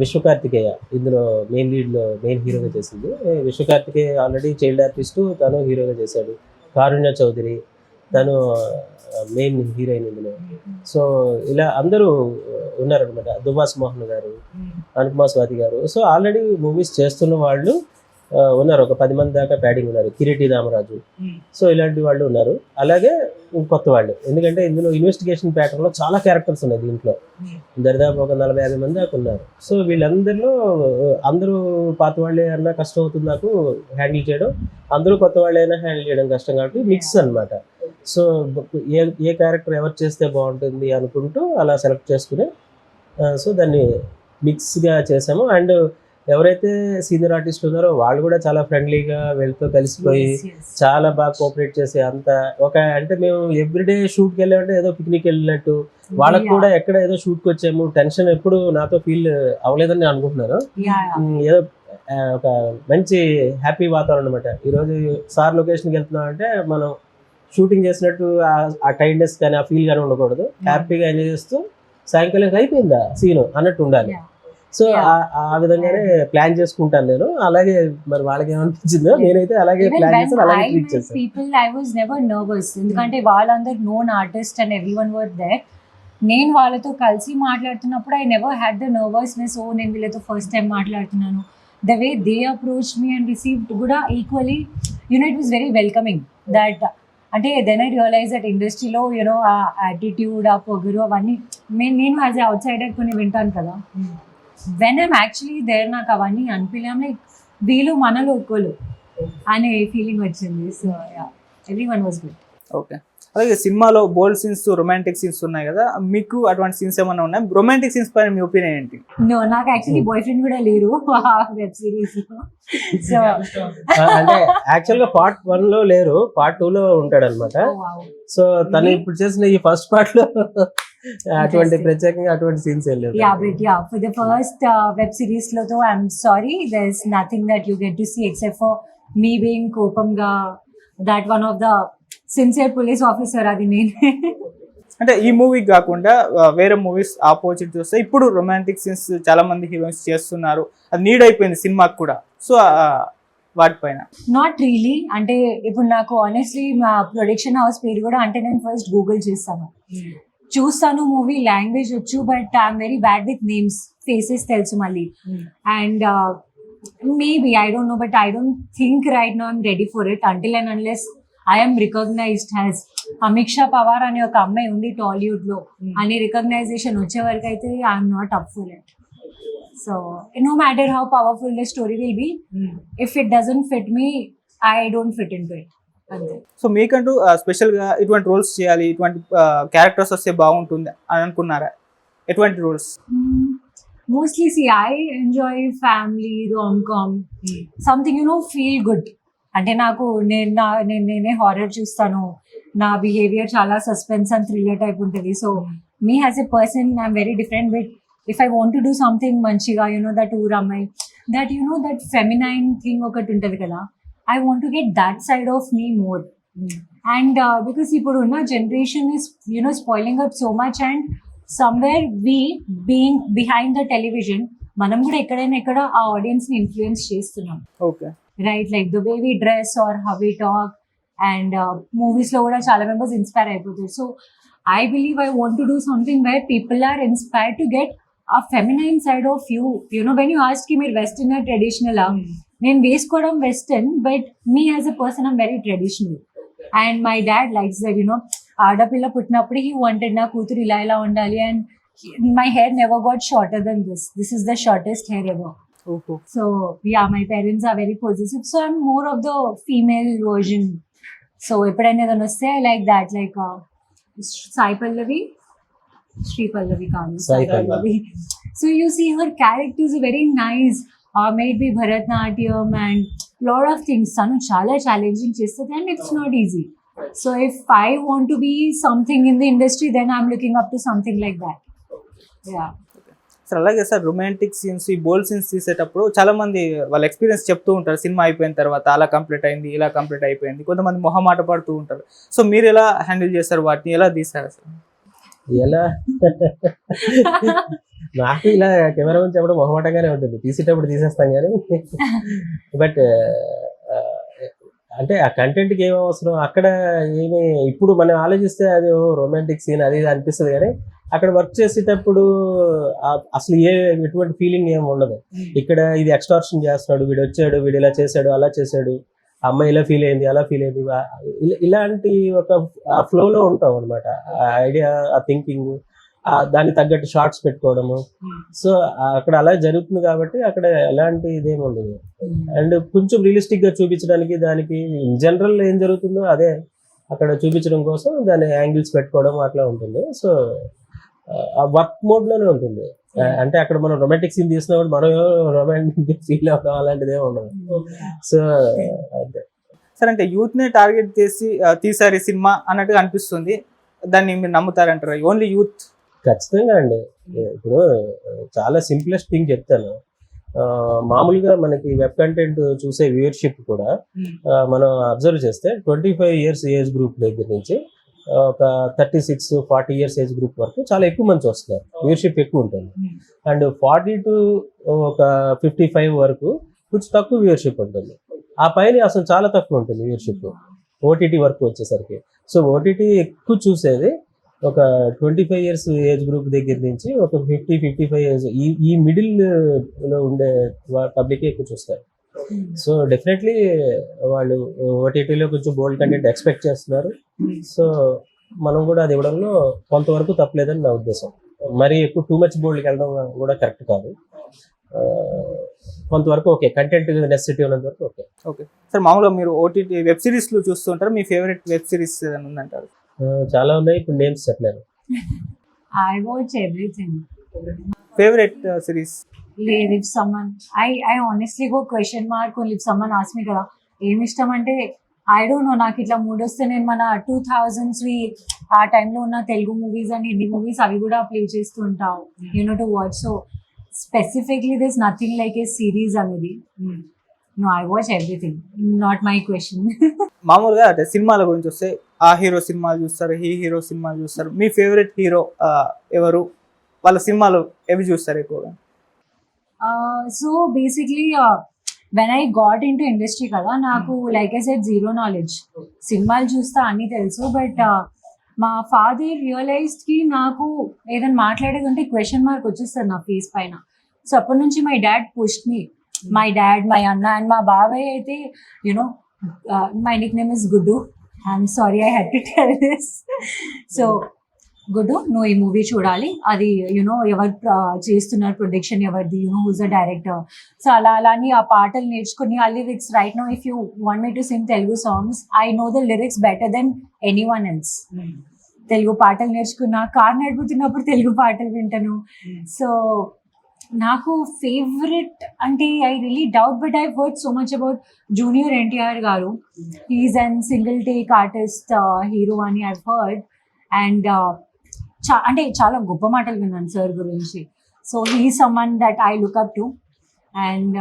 విశ్వకార్తికేయ ఇందులో మెయిన్ హీరోగా చేసింది. విశ్వకార్తికేయ ఆల్రెడీ చైల్డ్ ఆర్టిస్టు, తను హీరోగా చేశాడు. కారుణ్య చౌదరి తను మెయిన్ హీరోయిన్ ఇందులో. సో ఇలా అందరూ ఉన్నారనమాట. దుబాస్ మోహన్ గారు, అనుపమా స్వాతి గారు. సో ఆల్రెడీ మూవీస్ చేస్తున్న వాళ్ళు ఉన్నారు, ఒక 10 మంది దాకా ప్యాడింగ్ ఉన్నారు. కిరీటి రామరాజు, సో ఇలాంటి వాళ్ళు ఉన్నారు. అలాగే కొత్త వాళ్ళు, ఎందుకంటే ఇందులో ఇన్వెస్టిగేషన్ ప్యాటర్న్లో చాలా క్యారెక్టర్స్ ఉన్నాయి. దీంట్లో దరిదాపు ఒక 40-50 మంది దాకా ఉన్నారు. సో వీళ్ళందరిలో అందరూ పాత వాళ్ళే అన్నా కష్టం అవుతుంది నాకు హ్యాండిల్ చేయడం, అందరూ కొత్త వాళ్ళైనా హ్యాండిల్ చేయడం కష్టం, కాబట్టి మిక్స్ అనమాట. సో ఏ క్యారెక్టర్ ఎవరు చేస్తే బాగుంటుంది అనుకుంటూ అలా సెలెక్ట్ చేసుకుని సో దాన్ని మిక్స్గా చేసాము. అండ్ ఎవరైతే సీనియర్ ఆర్టిస్టులు ఉన్నారో వాళ్ళు కూడా చాలా ఫ్రెండ్లీగా వీళ్ళతో కలిసిపోయి చాలా బాగా కోఆపరేట్ చేసి అంటే మేము ఎవ్రీడే షూట్కి వెళ్ళామంటే ఏదో పిక్నిక్ వెళ్ళినట్టు, వాళ్ళకు కూడా ఎక్కడ ఏదో షూట్కి వచ్చాము టెన్షన్ ఎప్పుడు నాతో ఫీల్ అవ్వలేదని నేను అనుకుంటున్నాను. ఏదో ఒక మంచి హ్యాపీ వాతావరణం అనమాట. ఈరోజు సార్ లొకేషన్కి వెళ్తున్నాం అంటే మనం షూటింగ్ చేసినట్టు ఆ టైర్డ్నెస్ కానీ ఆ ఫీల్ కానీ ఉండకూడదు. హ్యాపీగా ఎంజాయ్ చేస్తూ సాయంకాలం అయిపోయిందా సీను అన్నట్టు ఉండాలి. సో ఆ విధంగానే ప్లాన్ చేసుకుంటాను నేను. అలాగే మరి వాళ్ళకి ఏమనిపించిందో నేనైతే అలాగే ప్లాన్ చేస్తాను, అలాగే ట్రీట్ చేస్తాను. People I was never nervous, ఎందుకంటే వాళ్ళందరూ known artist and everyone were there. నేను వాళ్ళతో కలిసి మాట్లాడుతున్నప్పుడు I never had the nervousness, ఓ నేను వీళ్ళతో ఫస్ట్ టైం మాట్లాడుతున్నాను. The way they approach me and received కూడా equally, it was very welcoming. That అంటే దెన్ ఐ రియలైజ్ దట్ ఇండస్ట్రీలో ఆ యాటిట్యూడ్, ఆ పొగరు అవన్నీ నేను యాజ్ ఏ అవుట్ సైడర్ కొన్ని వింటాను కదా, వెన్ ఐమ్ యాక్చువల్లీ దేర్ నాకు అవన్నీ అనిపించలేం, లైక్ వీళ్ళు మనలో ఒక్కరు అనే ఫీలింగ్ వచ్చింది. So every one was good. Okay, అలాగే సినిమాలో బోల్డ్ సీన్స్, రొమాంటిక్ సీన్స్ ఉన్నాయి కదా, మీకు అటువంటి సీన్స్ ఏమైనా ఉన్నాయి? రొమాంటిక్ సీన్స్ పైన మీ ఒపీనియన్ ఏంటి? నో, నాకు యాక్చువల్లీ బాయ్ ఫ్రెండ్ కూడా లేరు వెబ్ సిరీస్ లో. సో అంటే యాక్చువల్ గా పార్ట్ 1 లో లేరు, పార్ట్ 2 లో ఉంటాడు అనమాట. సో తను ఇప్పుడు చేసిన ఈ ఫస్ట్ పార్ట్ లో అటువంటి ప్రత్యేకంగా అటువంటి సీన్స్ ఏం లేవు. For the first web series లో తో I'm sorry, there is nothing that you get to see except for me being కోపంగా, that one of the sincere police officer, అది నేనే. అంటే ఈ మూవీకి కాకుండా వేరే మూవీస్ ఆపోజిట్ చూస్తే ఇప్పుడు రొమాంటిక్ సీన్స్ చాలా మంది హీరోయిన్స్ చేస్తున్నారు, అది నీడ్ అయిపోయింది సినిమాకి కూడా. సో వాటిపైన నాట్ రియలీ. అంటే ఇప్పుడు నాకు ఆనెస్ట్లీ మా ప్రొడక్షన్ హౌస్ పేరు కూడా అంటే నేను ఫస్ట్ గూగుల్ చూస్తాను మూవీ లాంగ్వేజ్ వచ్చు, but I'm very bad with names, faces తెలుసు మళ్ళీ. And maybe I don't know, but I don't think right now I'm ready for it until and unless I'm recognized has Amiksha Pawar అనే ఒక అమ్మాయి ఉంది టాలీవుడ్ లో, అనే రికగ్నైజేషన్ వచ్చే వరకు అయితే I'm not up for it. So no matter how powerful the story will be, if it doesn't fit me I don't fit into it అంతే. సో మీకంటూ స్పెషల్గా ఇటువంటి రోల్స్ చేయాలి, ఇటువంటి క్యారెక్టర్స్ వస్తే బాగుంటుంది అని అనుకున్నారా? ఎటువంటి roles? Mostly see, I enjoy family, rom-com, something feel good. అంటే నాకు నేనే హారర్ చూస్తాను, నా బిహేవియర్ చాలా సస్పెన్స్ అండ్ థ్రిల్లర్ టైప్ ఉంటుంది. So me as a person I'm very different. But if I want to do something మంచిగా that ఊరమ్మాయి that that feminine thing ఒకటి ఉంటుంది కదా, I want to get that side of me more. And because ఇప్పుడు ఉన్న generation is spoiling up so much, and somewhere we being behind the television మనం కూడా ఎక్కడ ఆ ఆడియన్స్ ని ఇన్ఫ్లుయెన్స్ చేస్తున్నాం. Okay right, like the way we dress or how we talk, and movies లో కూడా చాలా మెంబర్స్ ఇన్స్పైర్ అయిపోతారు. So I believe I want to do something where people are inspired to get a feminine side of you. When you ask కి మీరు western or traditional, నేను వేసుకోవడం western, but me as a person I'm very traditional. And my dad likes that ఆడపిల్ల పుట్టినప్పుడు he wanted నా కూతురు ఇలా ఉండాలి, and my hair never got shorter than this is the shortest hair ever. So yeah, my parents are very possessive, so I'm more of the female version. So ఎప్పుడైనా ఏదైనా వస్తే I like that, like Sai Pallavi, Sri Pallavi కాదు, Sai Pallavi. So you see her character is very nice, maybe Bharatnatyam and lot of things tanu చాలా challenging చేస్తుంది, and it's not easy. So if I want to be something in the industry, then I'm looking up to something like that. Yeah. Sir అలాగే sir romantic scenes, ఈ bold scenes తీసేటప్పుడు చాలా మంది వాళ్ళ experience చెప్తూ ఉంటారు, cinema అయిపోయిన తర్వాత అలా కంప్లీట్ అయింది, ఇలా కంప్లీట్ అయిపోయింది, కొంతమంది మొహమాట పడుతూ ఉంటారు. సో మీరు ఎలా హ్యాండిల్ చేస్తారు వాటిని, ఎలా తీస్తారు సార్? ఎలా నాకు ఇలా కెమెరా గురించి చెప్పడం మొహమాటంగానే ఉంటుంది, తీసేటప్పుడు తీసేస్తాం కానీ. బట్ అంటే ఆ కంటెంట్కి ఏం అవసరం అక్కడ ఏమి, ఇప్పుడు మనం ఆలోచిస్తే అది రొమాంటిక్ సీన్ అది ఇది అనిపిస్తుంది, కానీ అక్కడ వర్క్ చేసేటప్పుడు అసలు ఎటువంటి ఫీలింగ్ ఏమి ఉండదు. ఇక్కడ ఇది ఎక్స్టార్షన్ చేస్తున్నాడు, వీడు వచ్చాడు, వీడు ఇలా చేశాడు, అలా చేశాడు, అమ్మాయి ఇలా ఫీల్ అయింది, అలా ఫీల్ అయింది, ఇలాంటి ఒక ఫ్లోలో ఉంటాం అనమాట. ఆ ఐడియా, ఆ థింకింగ్, దానికి తగ్గట్టు షార్ట్స్ పెట్టుకోవడము. సో అక్కడ అలా జరుగుతుంది కాబట్టి అక్కడ ఎలాంటి ఇదేమి ఉండదు. అండ్ కొంచెం రియలిస్టిక్ గా చూపించడానికి, దానికి ఇన్ జనరల్ ఏం జరుగుతుందో అదే అక్కడ చూపించడం కోసం దాని యాంగిల్స్ పెట్టుకోవడం అట్లా ఉంటుంది. సో ఆ వర్క్ మోడ్ లోనే ఉంటుంది. అంటే అక్కడ మనం రొమాంటిక్ సీన్ తీసినప్పుడు మనం రొమాంటిక్ ఫీల్ అవ్వడం అలాంటిది ఏమి ఉండదు. సో అదే సార్, అంటే యూత్ ని టార్గెట్ చేసి తీసారు ఈ సినిమా అన్నట్టుగా అనిపిస్తుంది, దాన్ని మీరు నమ్ముతారంటారా? Only youth? ఖచ్చితంగా అండి. ఇప్పుడు చాలా సింప్లెస్ట్ థింగ్ చెప్తాను. మామూలుగా మనకి వెబ్ కంటెంట్ చూసే వ్యూవర్షిప్ కూడా మనం అబ్జర్వ్ చేస్తే 25 years ఏజ్ గ్రూప్ దగ్గర నుంచి ఒక 36-40 years ఏజ్ గ్రూప్ వరకు చాలా ఎక్కువ మంది వస్తున్నారు, వ్యూవర్షిప్ ఎక్కువ ఉంటుంది. అండ్ 40 to ఒక 55 వరకు కొంచెం తక్కువ వ్యూవర్షిప్ ఉంటుంది. ఆ పైన అసలు చాలా తక్కువ ఉంటుంది వ్యూవర్షిప్ ఓటీటీ వరకు వచ్చేసరికి. సో ఓటీటీ ఎక్కువ చూసేది ఒక 25 years ఏజ్ గ్రూప్ దగ్గర నుంచి ఒక 50-55 years ఈ మిడిల్ లో ఉండే పబ్లిక్ ఎక్కువ చూస్తారు. సో డెఫినెట్లీ వాళ్ళు ఓటీటీలో కొంచెం బోల్డ్ కంటెంట్ ఎక్స్పెక్ట్ చేస్తున్నారు. సో మనం కూడా అది ఇవ్వడంలో కొంతవరకు తప్పలేదని నా ఉద్దేశం. మరి ఎక్కువ టూ మచ్ బోల్డ్కి వెళ్ళడం కూడా కరెక్ట్ కాదు. కొంతవరకు ఓకే, కంటెంట్ నెసెసిటీ ఉన్నంత వరకు ఓకే. ఓకే సార్, మామూలుగా మీరు ఓటీటీ వెబ్ సిరీస్లు చూస్తుంటారు, మీ ఫేవరెట్ వెబ్ సిరీస్ ఏదైనా ఉందంటారు? చాలా ఉన్నాయి, ఇప్పుడు నేమ్స్ చెప్పలేను. I watch everything. Favourite series? లేదు, if someone I honestly go question mark only if someone asks me కదా ఏమి ఇష్టం అంటే ఐ డోంట్ నో. నాకు ఇట్లా మూడ్ వస్తే నేను మన 2000s ఆ టైంలో ఉన్న Telugu movies and Hindi movies అవి కూడా ప్లే చేస్తూ ఉంటావు to watch. So specifically this nothing like a series అనేది. No, I watch everything, not my question. మామూలుగా అంటే సినిమాల గురించి వస్తే ఆ హీరో సినిమాలు చూస్తారు, ఈ హీరో సినిమాలు చూస్తారు. మీ ఫేవరెట్ హీరో ఎవరు? వాళ్ళ సినిమాలు ఏవి చూస్తారు ఎక్కువగా? So basically when I got in to industry కదా, నాకు like I said zero knowledge. సినిమాలు చూస్తా అన్నీ తెలుసు, బట్ మా ఫాదర్ రియలైజ్డ్ కి నాకు ఏదైనా మాట్లాడేది ఉంటే క్వశ్చన్ మార్క్ వచ్చేస్తుంది నా ఫేస్ పైన. సో అప్పటి నుంచి my dad pushed me, my dad, my అన్న అండ్ మా బాబాయ్ అయితే you know my nickname is Guddu. I'm sorry I had to tell this. So Guddu, నువ్వు ఈ మూవీ చూడాలి, అది యునో ఎవరు చేస్తున్నారు, ప్రొడక్షన్ ఎవరిది, you know whose a director. So అలా అని ఆ పాటలు నేర్చుకుని ఆ lyrics right no if you want me to sing Telugu songs, I know the lyrics better than anyone else. Telugu పాటలు నేర్చుకున్నా, కార్ నడుపుతున్నప్పుడు తెలుగు పాటలు వింటాను. సో నాకు ఫేవరెట్ అంటే I really doubt, but I heard so much about junior NTR గారు. He's and single take artist hero అని I heard. And అంటే చాలా గొప్ప మాటలు విన్నాను సార్ గురించి. So he someone that I look up to. And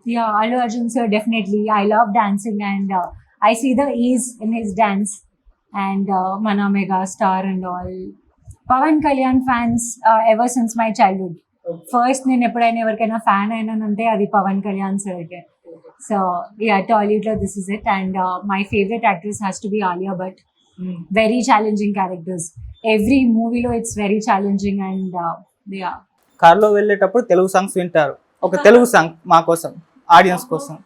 yeah, Allu Arjun sir definitely. I love dancing and I see the ease in his dance. And మన mega star and all. Pavan Kalyan fans ever since my childhood. First నేను ఎప్పుడైనా ఎవరికైనా fan అయినానంటే అది పవన్ కళ్యాణ్ సార్కే. So yeah, టాలీవుడ్లో this is it. And my favourite actress has to be Alia Bhatt. Very challenging characters. Every మూవీలో it's very challenging. And yeah, కార్లో వెళ్ళేటప్పుడు తెలుగు సాంగ్స్ వింటారు. ఒక తెలుగు సాంగ్ మా కోసం, ఆడియన్స్ కోసం.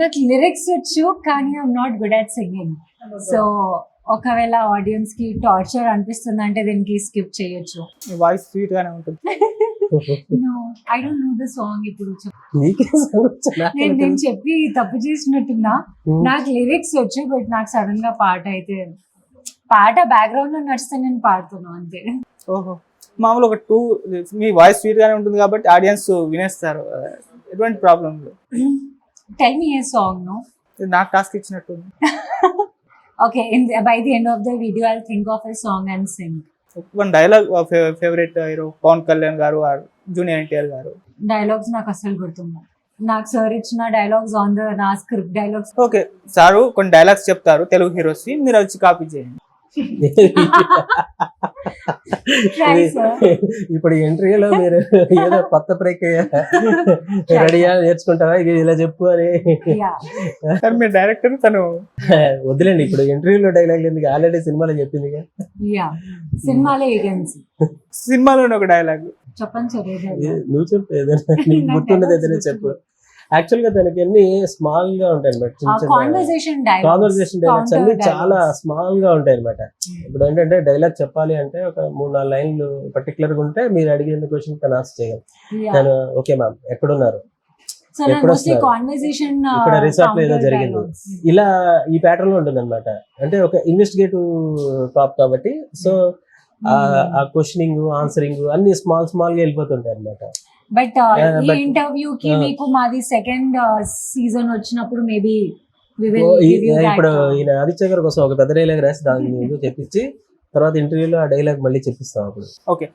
నాకు లిరిక్స్ వచ్చు కానీ I'm not good at singing. So ఒకవేళ ఆడియన్స్ కి టార్చర్ అనిపిస్తుంది అంటే దీనికి స్కిప్ చేయొచ్చు. మీ వాయిస్ స్వీట్ గానే ఉంటుంది. No, I don't know the song. ఇప్పుడు నీకే నేను చెప్పి తప్పు చేసినట్టున్నా. నాకు లిరిక్స్ వచ్చు, బట్ నాకు సడన్ గా పాట బ్యాక్గ్రౌండ్ లో నడిస్తే నేను పాడుతున్నాను అంతే. ఓహో, మామూలు ఒక మీ వాయిస్ స్వీట్ గానే ఉంటుంది కాబట్టి ఆడియన్స్ వినేస్తారు. ఎటువంటి ప్రాబ్లం లేదు. Tell me a song. No, ఇది నాకు టాస్క్ ఇచ్చినట్టు. Okay, by the end of the video I think of a song and sing. One dialogue favourite hero Pavan Kalyan garu or junior NTR గారు. డైలాగ్స్ నాకు అసలు గుర్తున్నాయి. నాకు సార్ ఇచ్చిన డైలాగ్స్ ఆన్ ద నా స్క్రిప్ట్ డైలాగ్స్. ఓకే, సారు కొన్ని డైలాగ్స్ చెప్తారు తెలుగు హీరోస్, మీరు వచ్చి కాపీ చేయండి. Try, sir. ఇప్పుడు ఇంటర్వ్యూలో మీరు ఏదో కొత్త ప్రక్రియ రెడీగా నేర్చుకుంటారా, ఇది ఇలా చెప్పు అని. Yeah. సార్ మీ డైరెక్టర్ తను వద్దులేండి, ఇప్పుడు ఇంటర్వ్యూలో డైలాగ్ ఎందుకు, ఆల్రెడీ సినిమాలో చెప్పింది. Yeah. సినిమాలో ఏజెన్సీ. సినిమాలోని ఒక డైలాగ్ చెప్పండి సార్. నువ్వు చెప్పు, ఏదైనా నీకు గుర్తున్నది ఏదైనా చెప్పు. యాక్చువల్ గా దానికి అన్ని స్మాల్ గా ఉంటాయి అనమాట, చిన్న చిన్న కాన్వర్సేషన్ డైలాగ్స్ అన్ని చాలా స్మాల్ గా ఉంటాయి అనమాట. ఇప్పుడు ఏంటంటే డైలాగ్ చెప్పాలి అంటే ఒక 3-4 లైన్లు పర్టికులర్ గా ఉంటే మీరు అడిగిన క్వశ్చన్ తను ఆన్సర్ చేయగలరు. తను ఓకే మ్యామ్ ఎక్కడున్నారు, ఎప్పుడు వస్తున్నారు, ఇక్కడ రిసార్ట్ లో ఏదో జరిగింది, ఇలా ఈ ప్యాటర్న్ లో ఉంటుంది అనమాట. అంటే ఒక ఇన్వెస్టిగేటివ్ టాప్ కాబట్టి సో ఆ క్వశ్చనింగ్ ఆన్సరింగ్ అన్ని స్మాల్ గా వెళ్ళిపోతుంటాయి అనమాట. బట్ ఈ ఇంటర్వ్యూ కి మీకు మాది సెకండ్ సీజన్ వచ్చినప్పుడు మేబీ ఇప్పుడు ఈయన ఆదిత్య గారి కోసం ఒక పెద్ద డైలాగ్ రాసి దాన్ని చెప్పించి తర్వాత ఇంటర్వ్యూలో ఆ డైలాగ్ మళ్ళీ చెప్పిస్తాం అప్పుడు. ఓకే,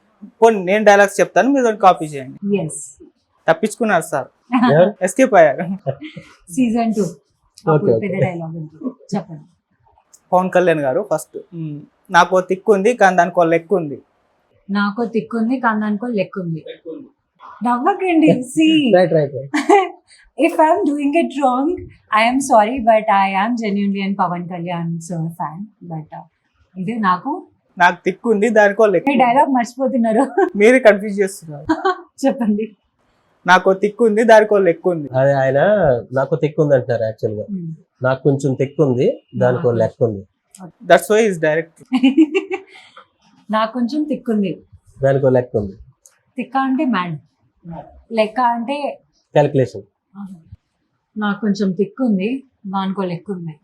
నేను డైలాగ్స్ చెప్తాను, మీరు దాన్ని కాపీ చేయండి. తప్పించుకున్నారు సార్, ఎస్కేప్ అయ్యారు. సీజన్ 2 పెద్ద డైలాగ్ చెప్పండి. పవన్ కళ్యాణ్ గారు ఫస్ట్, నాకు తిక్కు ఉంది కానీ దానికో లెక్క ఉంది. నాకు తిక్కుంది కానీ దానికో లెక్క ఉంది. నవ్వకండి. Right. If I'm doing it wrong, I am sorry, but I am genuinely an Pavan Kalyan sir fan. But ఇది నాకు తిక్కు ఉంది దానికో లెక్క. డైలాగ్ మర్చిపోతున్నారు, మీరే కన్ఫ్యూజ్ చేస్తున్నారు. చెప్పండి. నాకు తిక్కు ఉంది దానికో లెక్క ఉంది. అదే ఆయన నాకు తిక్కు ఉంది అంటారు. యాక్చువల్ గా నాకు కొంచెం తిక్కు ఉంది దానికో లెక్క ఉంది. That's why is direct. నాకు కొంచెం తిక్కుంది దానికో లెక్క ఉంది. తిక్క అంటే మ్యాడ్, లెక్క అంటే క్యాలిక్యులేషన్. నాకు కొంచెం తిక్కుంది దానికో లెక్క ఉంది.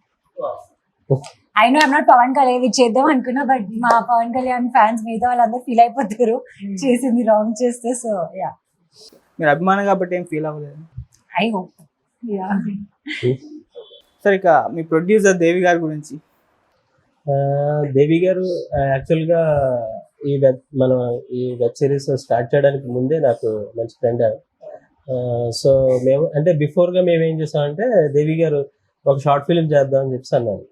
I know I'm not Pavan Kalyan ఇది చేద్దాం అనుకున్నా, బట్ మా పవన్ కళ్యాణ్ ఫ్యాన్స్ మిగతా వాళ్ళందరూ ఫీల్ అయిపోతారు చేసింది రాంగ్ చేస్తే. సో యా, మీరు అభిమానం కాబట్టి ఏం ఫీల్ అవ్వలేదు. I hope. యా, సరే ఇక మీ ప్రొడ్యూసర్ దేవి గారి గురించి. దేవి గారు యాక్చువల్గా మనం ఈ వెబ్ సిరీస్ స్టార్ట్ చేయడానికి ముందే నాకు మంచి ఫ్రెండ్. సో మేము అంటే బిఫోర్గా మేము ఏం చేసామంటే దేవి గారు ఒక షార్ట్ ఫిలిం చేద్దాం అని చెప్పి అన్నాను.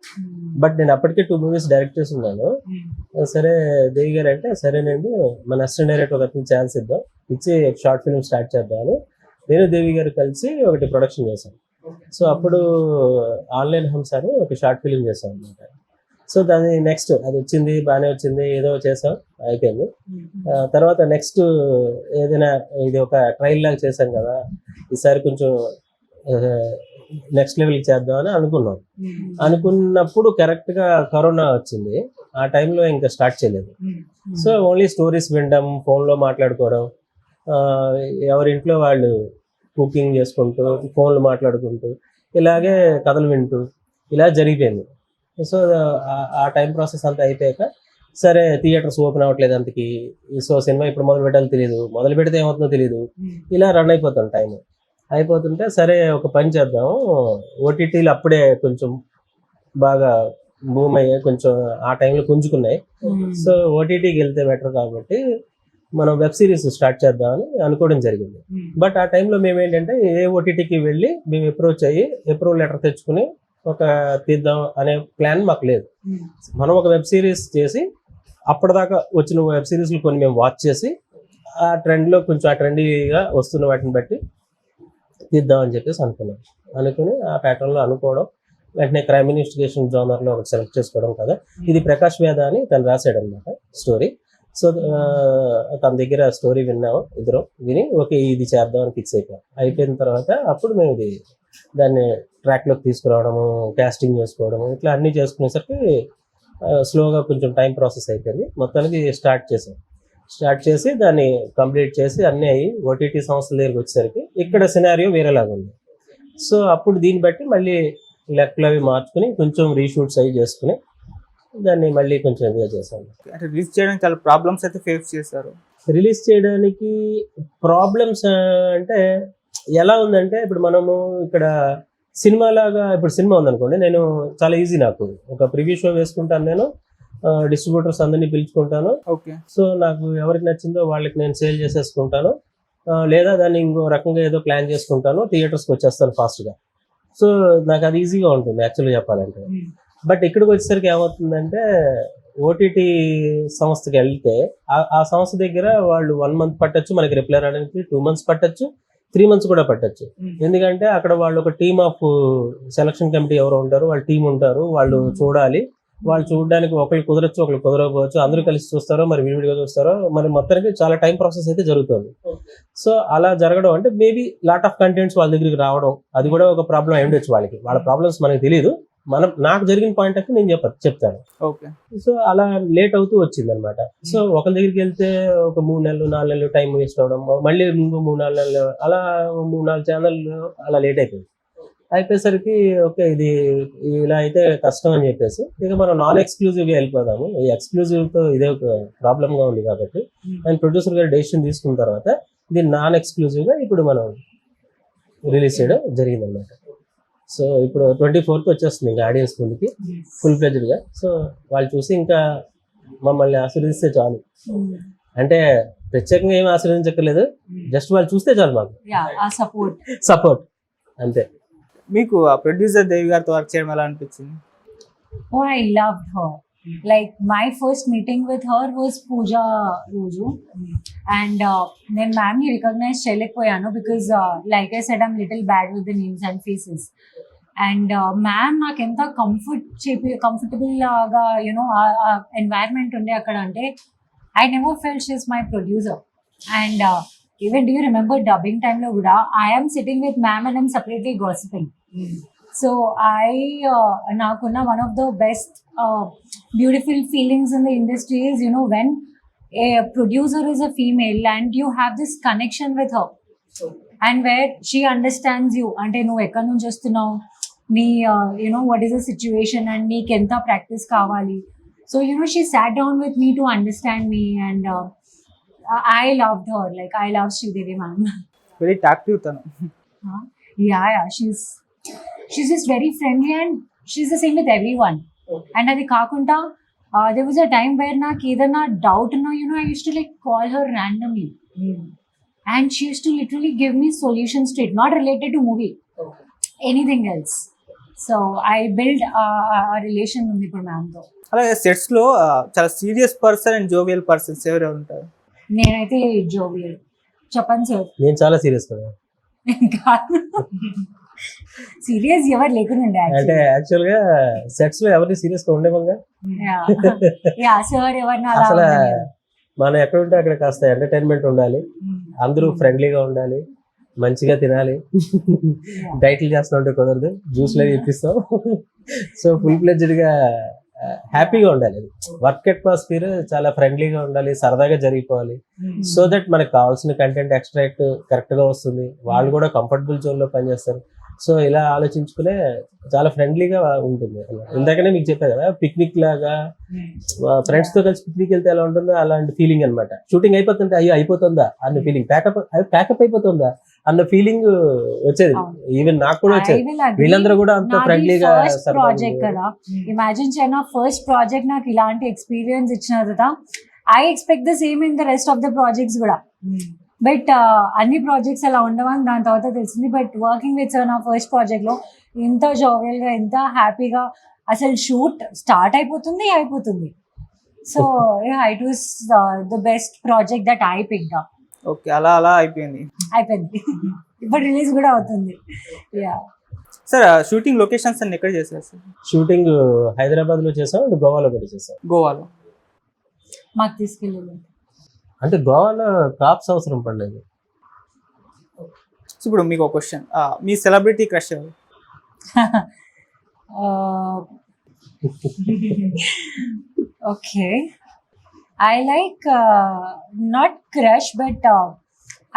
బట్ నేను అప్పటికే 2 మూవీస్ డైరెక్ట్ చేసి ఉన్నాను. సరే దేవి గారు అంటే సరేనండి మన అసిస్టెంట్ డైరెక్టర్ ఒక ఛాన్స్ ఇద్దాం, ఇచ్చి షార్ట్ ఫిలిం స్టార్ట్ చేద్దామని నేను దేవి గారు కలిసి ఒకటి ప్రొడక్షన్ చేశాను. సో అప్పుడు ఆన్లైన్ హంస అని ఒక షార్ట్ ఫిలిం చేశాం అనమాట. సో దాని నెక్స్ట్ అది వచ్చింది, బాగానే వచ్చింది, ఏదో చేసాం, అయిపోయింది. తర్వాత నెక్స్ట్ ఏదైనా ఇది ఒక ట్రైల్ లాగా చేసాం కదా, ఈసారి కొంచెం నెక్స్ట్ లెవెల్కి చేద్దామని అనుకున్నాం. అనుకున్నప్పుడు కరెక్ట్గా కరోనా వచ్చింది. ఆ టైంలో ఇంకా స్టార్ట్ చేయలేదు. సో ఓన్లీ స్టోరీస్ వినడం, ఫోన్లో మాట్లాడుకోవడం, ఎవరింట్లో వాళ్ళు కుకింగ్ చేసుకుంటూ ఫోన్లు మాట్లాడుకుంటూ ఇలాగే కథలు వింటూ ఇలా జరిగిపోయింది. సో ఆ టైం ప్రాసెస్ అంతా అయిపోయాక సరే థియేటర్స్ ఓపెన్ అవ్వట్లేదు అంతకి. సో సినిమా ఇప్పుడు మొదలు పెట్టాలో తెలియదు, మొదలు పెడితే ఏమవుతుందో తెలియదు, ఇలా రన్ అయిపోతాం టైం. అయిపోతుంటే సరే ఒక పని చేద్దాం, ఓటీటీలు అప్పుడే కొంచెం బాగా బూమ్ అయ్యాయి, కొంచెం ఆ టైంలో పుంజుకున్నాయి. సో ఓటీటీకి వెళ్తే బెటర్ కాబట్టి మనం వెబ్ సిరీస్ స్టార్ట్ చేద్దామని అనుకోవడం జరిగింది. బట్ ఆ టైంలో మేము ఏంటంటే ఏ ఓటీటీకి వెళ్ళి మేము అప్రోచ్ అయ్యి అప్రూవల్ లెటర్ తెచ్చుకుని ఒక తీద్దాం అనే ప్లాన్ మాకు లేదు. మనం ఒక వెబ్ సిరీస్ చేసి అప్పటిదాకా వచ్చిన వెబ్ సిరీస్లు కొన్ని మేము వాచ్ చేసి ఆ ట్రెండ్లో కొంచెం ఆ ట్రెండీగా వస్తున్న వాటిని బట్టి తీద్దామని చెప్పేసి అనుకుని ఆ ప్యాటర్న్లో అనుకోవడం, వెంటనే క్రైమ్ ఇన్వెస్టిగేషన్ జోనర్లో ఒకటి సెలెక్ట్ చేసుకోవడం కదా. ఇది ప్రకాష్ వేద అని తను రాశాడు అనమాట స్టోరీ. సో తన దగ్గర స్టోరీ విన్నాము, ఇద్దరం విని ఓకే ఇది చేద్దామని ఫిక్స్ అయిపోయిన తర్వాత అప్పుడు మేము దాన్ని ట్రాక్లోకి తీసుకురావడము, కాస్టింగ్ చేసుకోవడము, ఇట్లా అన్నీ చేసుకునేసరికి స్లోగా కొంచెం టైం ప్రాసెస్ అయిపోయింది. మొత్తానికి స్టార్ట్ చేసి దాన్ని కంప్లీట్ చేసి అన్నీ అయ్యి ఓటీటీ సంస్థల దగ్గరికి వచ్చేసరికి ఇక్కడ సినారియో వేరేలాగా ఉంది. సో అప్పుడు దీన్ని బట్టి మళ్ళీ లెక్కలు అవి మార్చుకుని కొంచెం రీషూట్స్ అవి చేసుకుని దాన్ని మళ్ళీ కొంచెం ఎంజాయ్ చేశాను. అంటే రిలీజ్ చేయడానికి చాలా ప్రాబ్లమ్స్ అయితే ఫేస్ చేశారు. రిలీజ్ చేయడానికి ప్రాబ్లమ్స్ అంటే ఎలా ఉందంటే, ఇప్పుడు మనము ఇక్కడ సినిమా లాగా, ఇప్పుడు సినిమా ఉందనుకోండి, నేను చాలా ఈజీ, నాకు ఒక ప్రివ్యూ షో వేసుకుంటాను, నేను డిస్ట్రిబ్యూటర్స్ అందరినీ పిలుచుకుంటాను. ఓకే. సో నాకు ఎవరికి నచ్చిందో వాళ్ళకి నేను సేల్ చేసేసుకుంటాను, లేదా దాన్ని ఇంకో రకంగా ఏదో ప్లాన్ చేసుకుంటాను, థియేటర్స్కి వచ్చేస్తాను ఫాస్ట్గా. సో నాకు అది ఈజీగా ఉంటుంది యాక్చువల్గా చెప్పాలంటే. బట్ ఇక్కడికి వచ్చేసరికి ఏమవుతుందంటే, ఓటీటీ సంస్థకి వెళ్తే ఆ సంస్థ దగ్గర వాళ్ళు 1 month పట్టచ్చు, మనకి రిప్లై రావడానికి 2 months పట్టచ్చు, 3 months కూడా పట్టచ్చు. ఎందుకంటే అక్కడ వాళ్ళు ఒక టీమ్ ఆఫ్ సెలక్షన్ కమిటీ ఎవరు ఉంటారు, వాళ్ళ టీం ఉంటారు, వాళ్ళు చూడాలి, వాళ్ళు చూడడానికి ఒకళ్ళు కుదరచ్చు, ఒకళ్ళు కుదరకపోవచ్చు, అందరూ కలిసి చూస్తారో మరి విడివిడిగా చూస్తారో, మరి మొత్తానికి చాలా టైం ప్రాసెస్ అయితే జరుగుతుంది. సో అలా జరగడం అంటే మేబీ లాట్ ఆఫ్ కంటెంట్స్ వాళ్ళ దగ్గరికి రావడం, అది కూడా ఒక ప్రాబ్లం అయి ఉండొచ్చు. వాళ్ళ ప్రాబ్లమ్స్ మనకి తెలియదు, నాకు జరిగిన పాయింట్ ఆఫ్ నేను చెప్తాను. ఓకే. సో అలా లేట్ అవుతూ వచ్చింది అనమాట. సో ఒకరి దగ్గరికి వెళ్తే ఒక 3 నెలలు 4 నెలలు టైం వేస్ట్ అవడం, మళ్ళీ ఇంకో 3-4 నెలలు అలా 3-4 ఛానళ్ళు అలా లేట్ అయిపోయేసరికి ఓకే ఇది ఇలా అయితే కష్టం అని చెప్పేసి ఇక మనం నాన్ ఎక్స్క్లూజివ్గా వెళ్ళిపోదాము. ఈ ఎక్స్క్లూజివ్తో ఇదే ఒక ప్రాబ్లంగా ఉంది కాబట్టి అండ్ ప్రొడ్యూసర్ గారు డెసిషన్ తీసుకున్న తర్వాత దీన్ని నాన్ ఎక్స్క్లూజివ్గా ఇప్పుడు మనం రిలీజ్ చేయడం జరిగిందన్నమాట. సో ఇప్పుడు 24th వచ్చేస్తుంది ఇంకా ఆడియన్స్ ముందుకి ఫుల్ ఫ్లెడ్జ్డ్గా. సో వాళ్ళు చూసి ఇంకా మమ్మల్ని ఆశీర్వదిస్తే చాలు, అంటే ప్రత్యేకంగా ఏమి ఆశీర్వదించక్కర్లేదు, జస్ట్ వాళ్ళు చూస్తే చాలు మాకు సపోర్ట్ అంతే. మీకు ఆ ప్రొడ్యూసర్ దేవి గారితో వర్క్ చేయడం ఎలా అనిపించింది? Oh, I loved her. Like my first meeting with her was Pooja Roju, and then ma'am ni recognize cheyalekoyanu because like I said, I'm little bad with the names and faces. And ma'am నాకు ఎంత comfortable లాగా environment ఉండే అక్కడ అంటే I never felt she's my producer. And even do you remember dubbing time lo kuda I am sitting with ma'am and I'm separately gossiping. So I nakunna one of the best beautiful feelings in the industry is when a producer is a female and you have this connection with her and where she understands you ante nu ekkadi nunchi vastunavu nee what is the situation and neek enta practice kavali. So she sat down with me to understand me and I loved her. Like I love Sridevi ma'am. Very talkative tanu. Yeah, she's just very friendly and she's the same with everyone. And adi kaakunda there was a time where నాకు ఏదైనా doubt uన్నా I used to like call her randomly and she used to literally give me solutions to it, not related to movie, anything else. So I build ఆ relation ఉంది ఇప్పుడు మ్యామ్తో. అలాగే sets లో చాలా serious person and jovial persons ఎవరెవరు ఉంటారు? నేనైతే jovial. చెప్పండి సార్. నేను చాలా సీరియస్ కదా. సీరియస్ ఎవరు లేకుండా అంటే యాక్చువల్ గా సెట్స్ లో ఎవరిని సీరియస్ గా ఉండేవంగా. సార్ ఎవరిని అసలు మనం ఎక్కడ ఉంటే అక్కడ కాస్త ఎంటర్టైన్మెంట్ ఉండాలి, అందరూ ఫ్రెండ్లీగా ఉండాలి, మంచిగా తినాలి. డైట్లు చేస్తా ఉంటే కుదరదు, జ్యూస్లో ఇప్పిస్తాం. సో ఫుల్ ఫ్లెడ్జ్డ్ గా హ్యాపీగా ఉండాలి. వర్క్ అట్మాస్ఫియర్ చాలా ఫ్రెండ్లీగా ఉండాలి, సరదాగా జరిగిపోవాలి. సో దట్ మనకు కావాల్సిన కంటెంట్ ఎక్స్ట్రాక్ట్ కరెక్ట్ గా వస్తుంది, వాళ్ళు కూడా కంఫర్టబుల్ జోన్ లో పనిచేస్తారు. సో ఇలా ఆలోచించుకునే చాలా ఫ్రెండ్లీగా ఉంటుంది. ఇందాకనే మీకు చెప్పా కదా, పిక్నిక్ లాగా ఫ్రెండ్స్ తో కలిసి పిక్నిక్ వెళ్తే ఎలా ఉంటుందో అలాంటి ఫీలింగ్ అనమాట. షూటింగ్ అయిపోతుంటే అయ్యో అయిపోతుందా అన్న ఫీలింగ్, ప్యాకప్ అయిపోతుందా అన్న ఫీలింగ్ వచ్చేది. ఈవెన్ నాకు కూడా వచ్చేది. వీళ్ళందరూ కూడా అంత ఫ్రెండ్లీగా. ప్రాజెక్ట్ కదా, ఇమాజిన్ చేయనా ఫస్ట్ ప్రాజెక్ట్ నాకు ఇలాంటి ఎక్స్పీరియన్స్ ఇచ్చిన కదా. I expect the same in the rest of the projects కూడా. బట్ అన్ని ప్రాజెక్ట్స్ అలా ఉండవని దాని తర్వాత తెలిసింది. బట్ వర్కింగ్ విత్ సార్ నా ఫస్ట్ ప్రాజెక్ట్ లో ఎంత జోవియల్గా, ఎంత హ్యాపీగా, అసలు షూట్ స్టార్ట్ అయిపోతుంది. So it was the best project that I picked up. Okay, అలా అయిపోయింది. ఇప్పుడు రిలీజ్ కూడా అవుతుంది. సార్ షూటింగ్ లొకేషన్స్ అన్ని ఎక్కడ చేశారు సార్? షూటింగ్ హైదరాబాద్ లో చేసాం అండ్ గోవాలో కూడా చేసాం. గోవాలో మాకు తీసుకెళ్ళలేదు. అంటే గోవాలో కాప్స్ అవసరం పడలేదు. ఇప్పుడు మీకు ఒక క్వశ్చన్, మీ సెలబ్రిటీ క్రష్ ఎవరు? Okay, I like not crush, but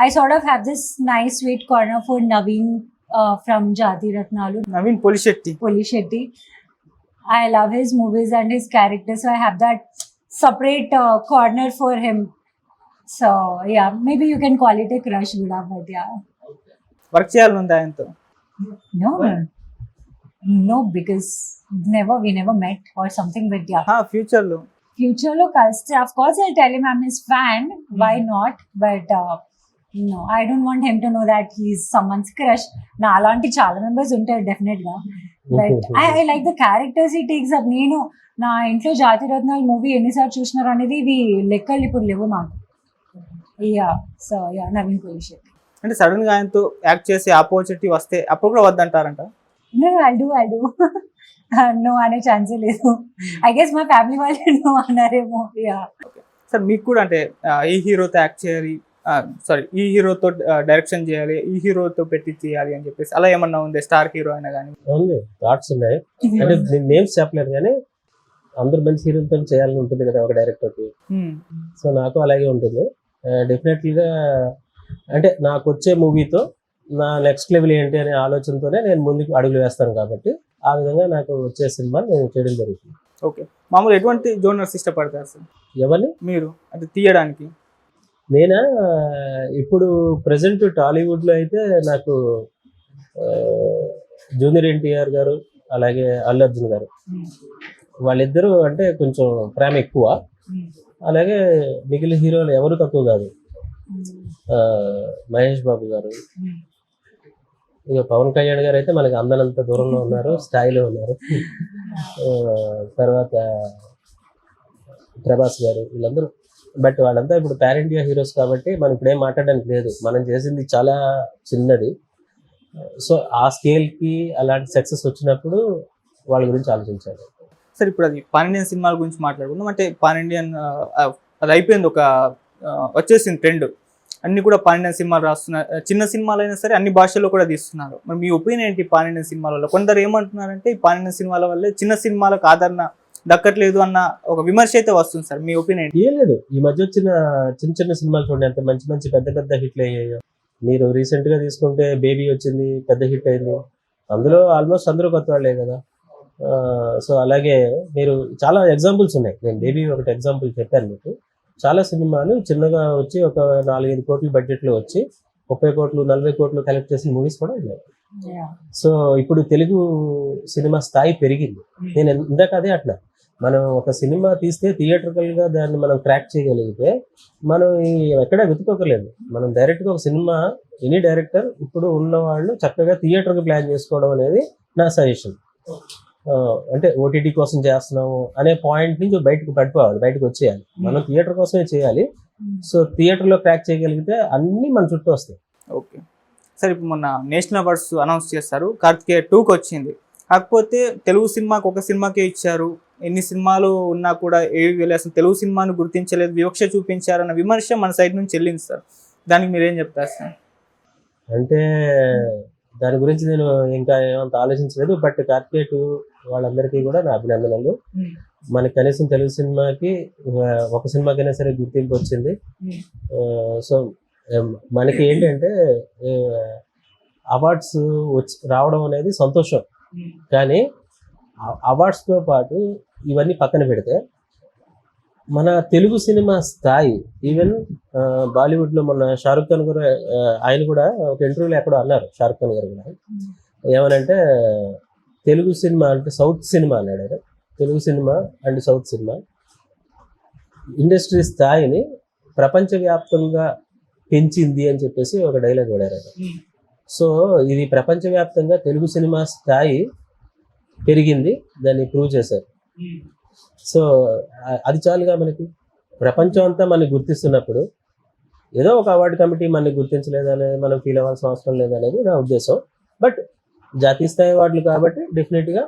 I sort of have this nice sweet corner for Naveen from Jati Ratnalu. Naveen Polishetty. I love his movies and his characters, so I have that separate corner for him. So yeah, maybe you can call it a crush, Guda, but yeah. Work చేయాలనుందా ఆయనతో? No, because we never met or something, but yeah. Future లో కలిస్తే of course I'll tell him I'm his fan. Why not? But no, I don't want him to know that he's someone's crush. Na alanti chaala members untaru definitely ga, but I like the characters he takes up. Nenu na intlo Jati Ratnalu movie enni sar chusnaru anedi ivi lekkalu ippudu levu maaku. Yeah, so yeah, Naveen Polishetty. అంటే sudden గా ఆయనతో act చేసే opportunity వస్తే అప్పుడు కూడా వద్దంటారంట? No, I'll do. No అనే ఛాన్సే లేదు. I guess మా ఫ్యామిలీ వాళ్ళు నో అన్నారేమో. Yeah. సార్ మీకు కూడా అంటే ఈ హీరోతో యాక్ట్ చేయాలి, ఈ హీరోతో డైరెక్షన్ చేయాలి, ఈ హీరోతో పెట్టి చేయాలి అని చెప్పేసి అలా ఏమన్నా ఉంది? స్టార్ హీరో అయినా కానీ ఉంది, థాట్స్ ఉన్నాయి. అంటే నేమ్స్ చెప్పలేదు కానీ అందరూ మంచి హీరోతో చేయాలని ఉంటుంది కదా ఒక డైరెక్టర్కి. సో నాకు అలాగే ఉంటుంది డెఫినెట్లీగా. అంటే నాకు వచ్చే మూవీతో నా నెక్స్ట్ లెవెల్ ఏంటి అనే ఆలోచనతోనే నేను ముందుకు అడుగులు వేస్తాను. కాబట్టి ఆ విధంగా నాకు వచ్చే సినిమా నేను చేయడం జరుగుతుంది. ఓకే, మామూలు ఎటువంటి జోనర్స్ ఇష్టపడతారు సార్? ఎవరిని మీరు అంటే తీయడానికి? నేనా ఇప్పుడు ప్రజెంట్ టాలీవుడ్లో అయితే నాకు జూనియర్ ఎన్టీఆర్ గారు అలాగే అల్లు అర్జున్ గారు, వాళ్ళిద్దరూ అంటే కొంచెం ప్రేమ ఎక్కువ. అలాగే మిగిలిన హీరోలు ఎవరు తక్కువ కాదు. మహేష్ బాబు గారు, ఇక పవన్ కళ్యాణ్ గారు అయితే మనకి అందనంత దూరంలో ఉన్నారు, స్థాయిలో ఉన్నారు. తర్వాత ప్రభాస్ గారు, వీళ్ళందరూ. బట్ వాళ్ళంతా ఇప్పుడు పాన్ ఇండియా హీరోస్ కాబట్టి మనం ఇప్పుడు ఏం మాట్లాడడానికి లేదు. మనం చేసింది చాలా చిన్నది. సో ఆ స్కేల్కి అలాంటి సక్సెస్ వచ్చినప్పుడు వాళ్ళ గురించి ఆలోచించాలి. సార్ ఇప్పుడు అది పాన్ ఇండియన్ సినిమాల గురించి మాట్లాడుకుందాం. అంటే పాన్ ఇండియన్ అది అయిపోయింది, ఒక వచ్చేసింది ట్రెండ్. అన్ని కూడా పాన్ ఇండియన్ సినిమాలు రాస్తున్నారు. చిన్న సినిమాలు అయినా సరే అన్ని భాషల్లో కూడా తీస్తున్నారు. మరి మీ ఒపీనియన్ ఏంటి పాన్ ఇండియన్ సినిమాలలో? కొందరు ఏమంటున్నారంటే ఈ పాన్ ఇండియన్ సినిమాల వల్లే చిన్న సినిమాలకు ఆదరణ దక్కట్లేదు అన్న ఒక విమర్శ అయితే వస్తుంది సార్. మీ ఒపీనియన్ ఏం లేదు. ఈ మధ్య వచ్చిన చిన్న చిన్న సినిమాలు చూడండి ఎంత మంచి మంచి పెద్ద హిట్లు అయ్యాయో. మీరు రీసెంట్గా తీసుకుంటే బేబీ వచ్చింది, పెద్ద హిట్ అయింది. అందులో ఆల్మోస్ట్ అందరూ కొత్త వాళ్ళే కదా. సో అలాగే మీరు చాలా ఎగ్జాంపుల్స్ ఉన్నాయి. నేను బేబీ ఒకటి ఎగ్జాంపుల్ చెప్పాను మీకు. చాలా సినిమాలు చిన్నగా వచ్చి ఒక 4-5 కోట్ల బడ్జెట్లో వచ్చి 30 కోట్లు 40 కోట్లు కలెక్ట్ చేసిన మూవీస్ కూడా ఉన్నాయి. సో ఇప్పుడు తెలుగు సినిమా స్థాయి పెరిగింది. నేను ఇందాక అదే అట్లా, మనం ఒక సినిమా తీస్తే థియేట్రికల్గా దాన్ని మనం క్రాక్ చేయగలిగితే మనం ఎక్కడా వెతుకోకలేదు. మనం డైరెక్ట్గా ఒక సినిమా, ఎనీ డైరెక్టర్ ఇప్పుడు ఉన్నవాళ్ళు చక్కగా థియేటర్కి ప్లాన్ చేసుకోవడం అనేది నా సజెషన్. అంటే ఓటీటీ కోసం చేస్తున్నాము అనే పాయింట్ నుంచి బయటకు వచ్చేయాలి. మనం థియేటర్ కోసమే చేయాలి. సో థియేటర్లో క్రాక్ చేయగలిగితే అన్నీ మన చుట్టూ వస్తాయి. ఓకే సార్, ఇప్పుడు మొన్న నేషనల్ అవార్డ్స్ అనౌన్స్ చేస్తారు, కార్తికేయ 2కి వచ్చింది. కాకపోతే తెలుగు సినిమాకి ఒక సినిమాకే ఇచ్చారు, ఎన్ని సినిమాలు ఉన్నా కూడా ఏవి అసలు తెలుగు సినిమాను గుర్తించలేదు, వివక్ష చూపించారన్న విమర్శ మన సైడ్ నుంచి చెల్లింది సార్. దానికి మీరేం చెప్తారు సార్? అంటే దాని గురించి నేను ఇంకా ఏమంత ఆలోచించలేదు. బట్ కార్తికేయ 2 వాళ్ళందరికీ కూడా నా అభినందనలు. మనకి కనీసం తెలుగు సినిమాకి ఒక సినిమాకైనా సరే గుర్తింపు వచ్చింది. సో మనకి ఏంటంటే అవార్డ్స్ రావడం అనేది సంతోషం. కానీ అవార్డ్స్తో పాటు ఇవన్నీ పక్కన పెడితే మన తెలుగు సినిమా స్థాయి, ఈవెన్ బాలీవుడ్లో మొన్న షారుఖ్ ఖాన్ గారు ఆయన కూడా ఒక ఇంటర్వ్యూలో ఎక్కడో అన్నారు, షారుఖ్ ఖాన్ గారు కూడా ఏమనంటే తెలుగు సినిమా అంటే సౌత్ సినిమా అన్నాడు ఆయన. Telugu cinema and south cinema industry స్థాయిని ప్రపంచవ్యాప్తంగా పెంచింది అని చెప్పేసి ఒక డైలాగ్ వాడారు ఆయన. సో ఇది ప్రపంచవ్యాప్తంగా తెలుగు సినిమా స్థాయి పెరిగింది, దాన్ని ప్రూవ్ చేశారు. సో అది చాలుగా మనకి. ప్రపంచం అంతా మనని గుర్తిస్తున్నప్పుడు ఏదో ఒక అవార్డు కమిటీ మనని గుర్తించలేదనేది మనం ఫీల్ అవ్వాల్సిన అవసరం లేదనేది నా ఉద్దేశం. బట్ జాతీయ స్థాయి అవార్డులు కాబట్టి డెఫినెట్గా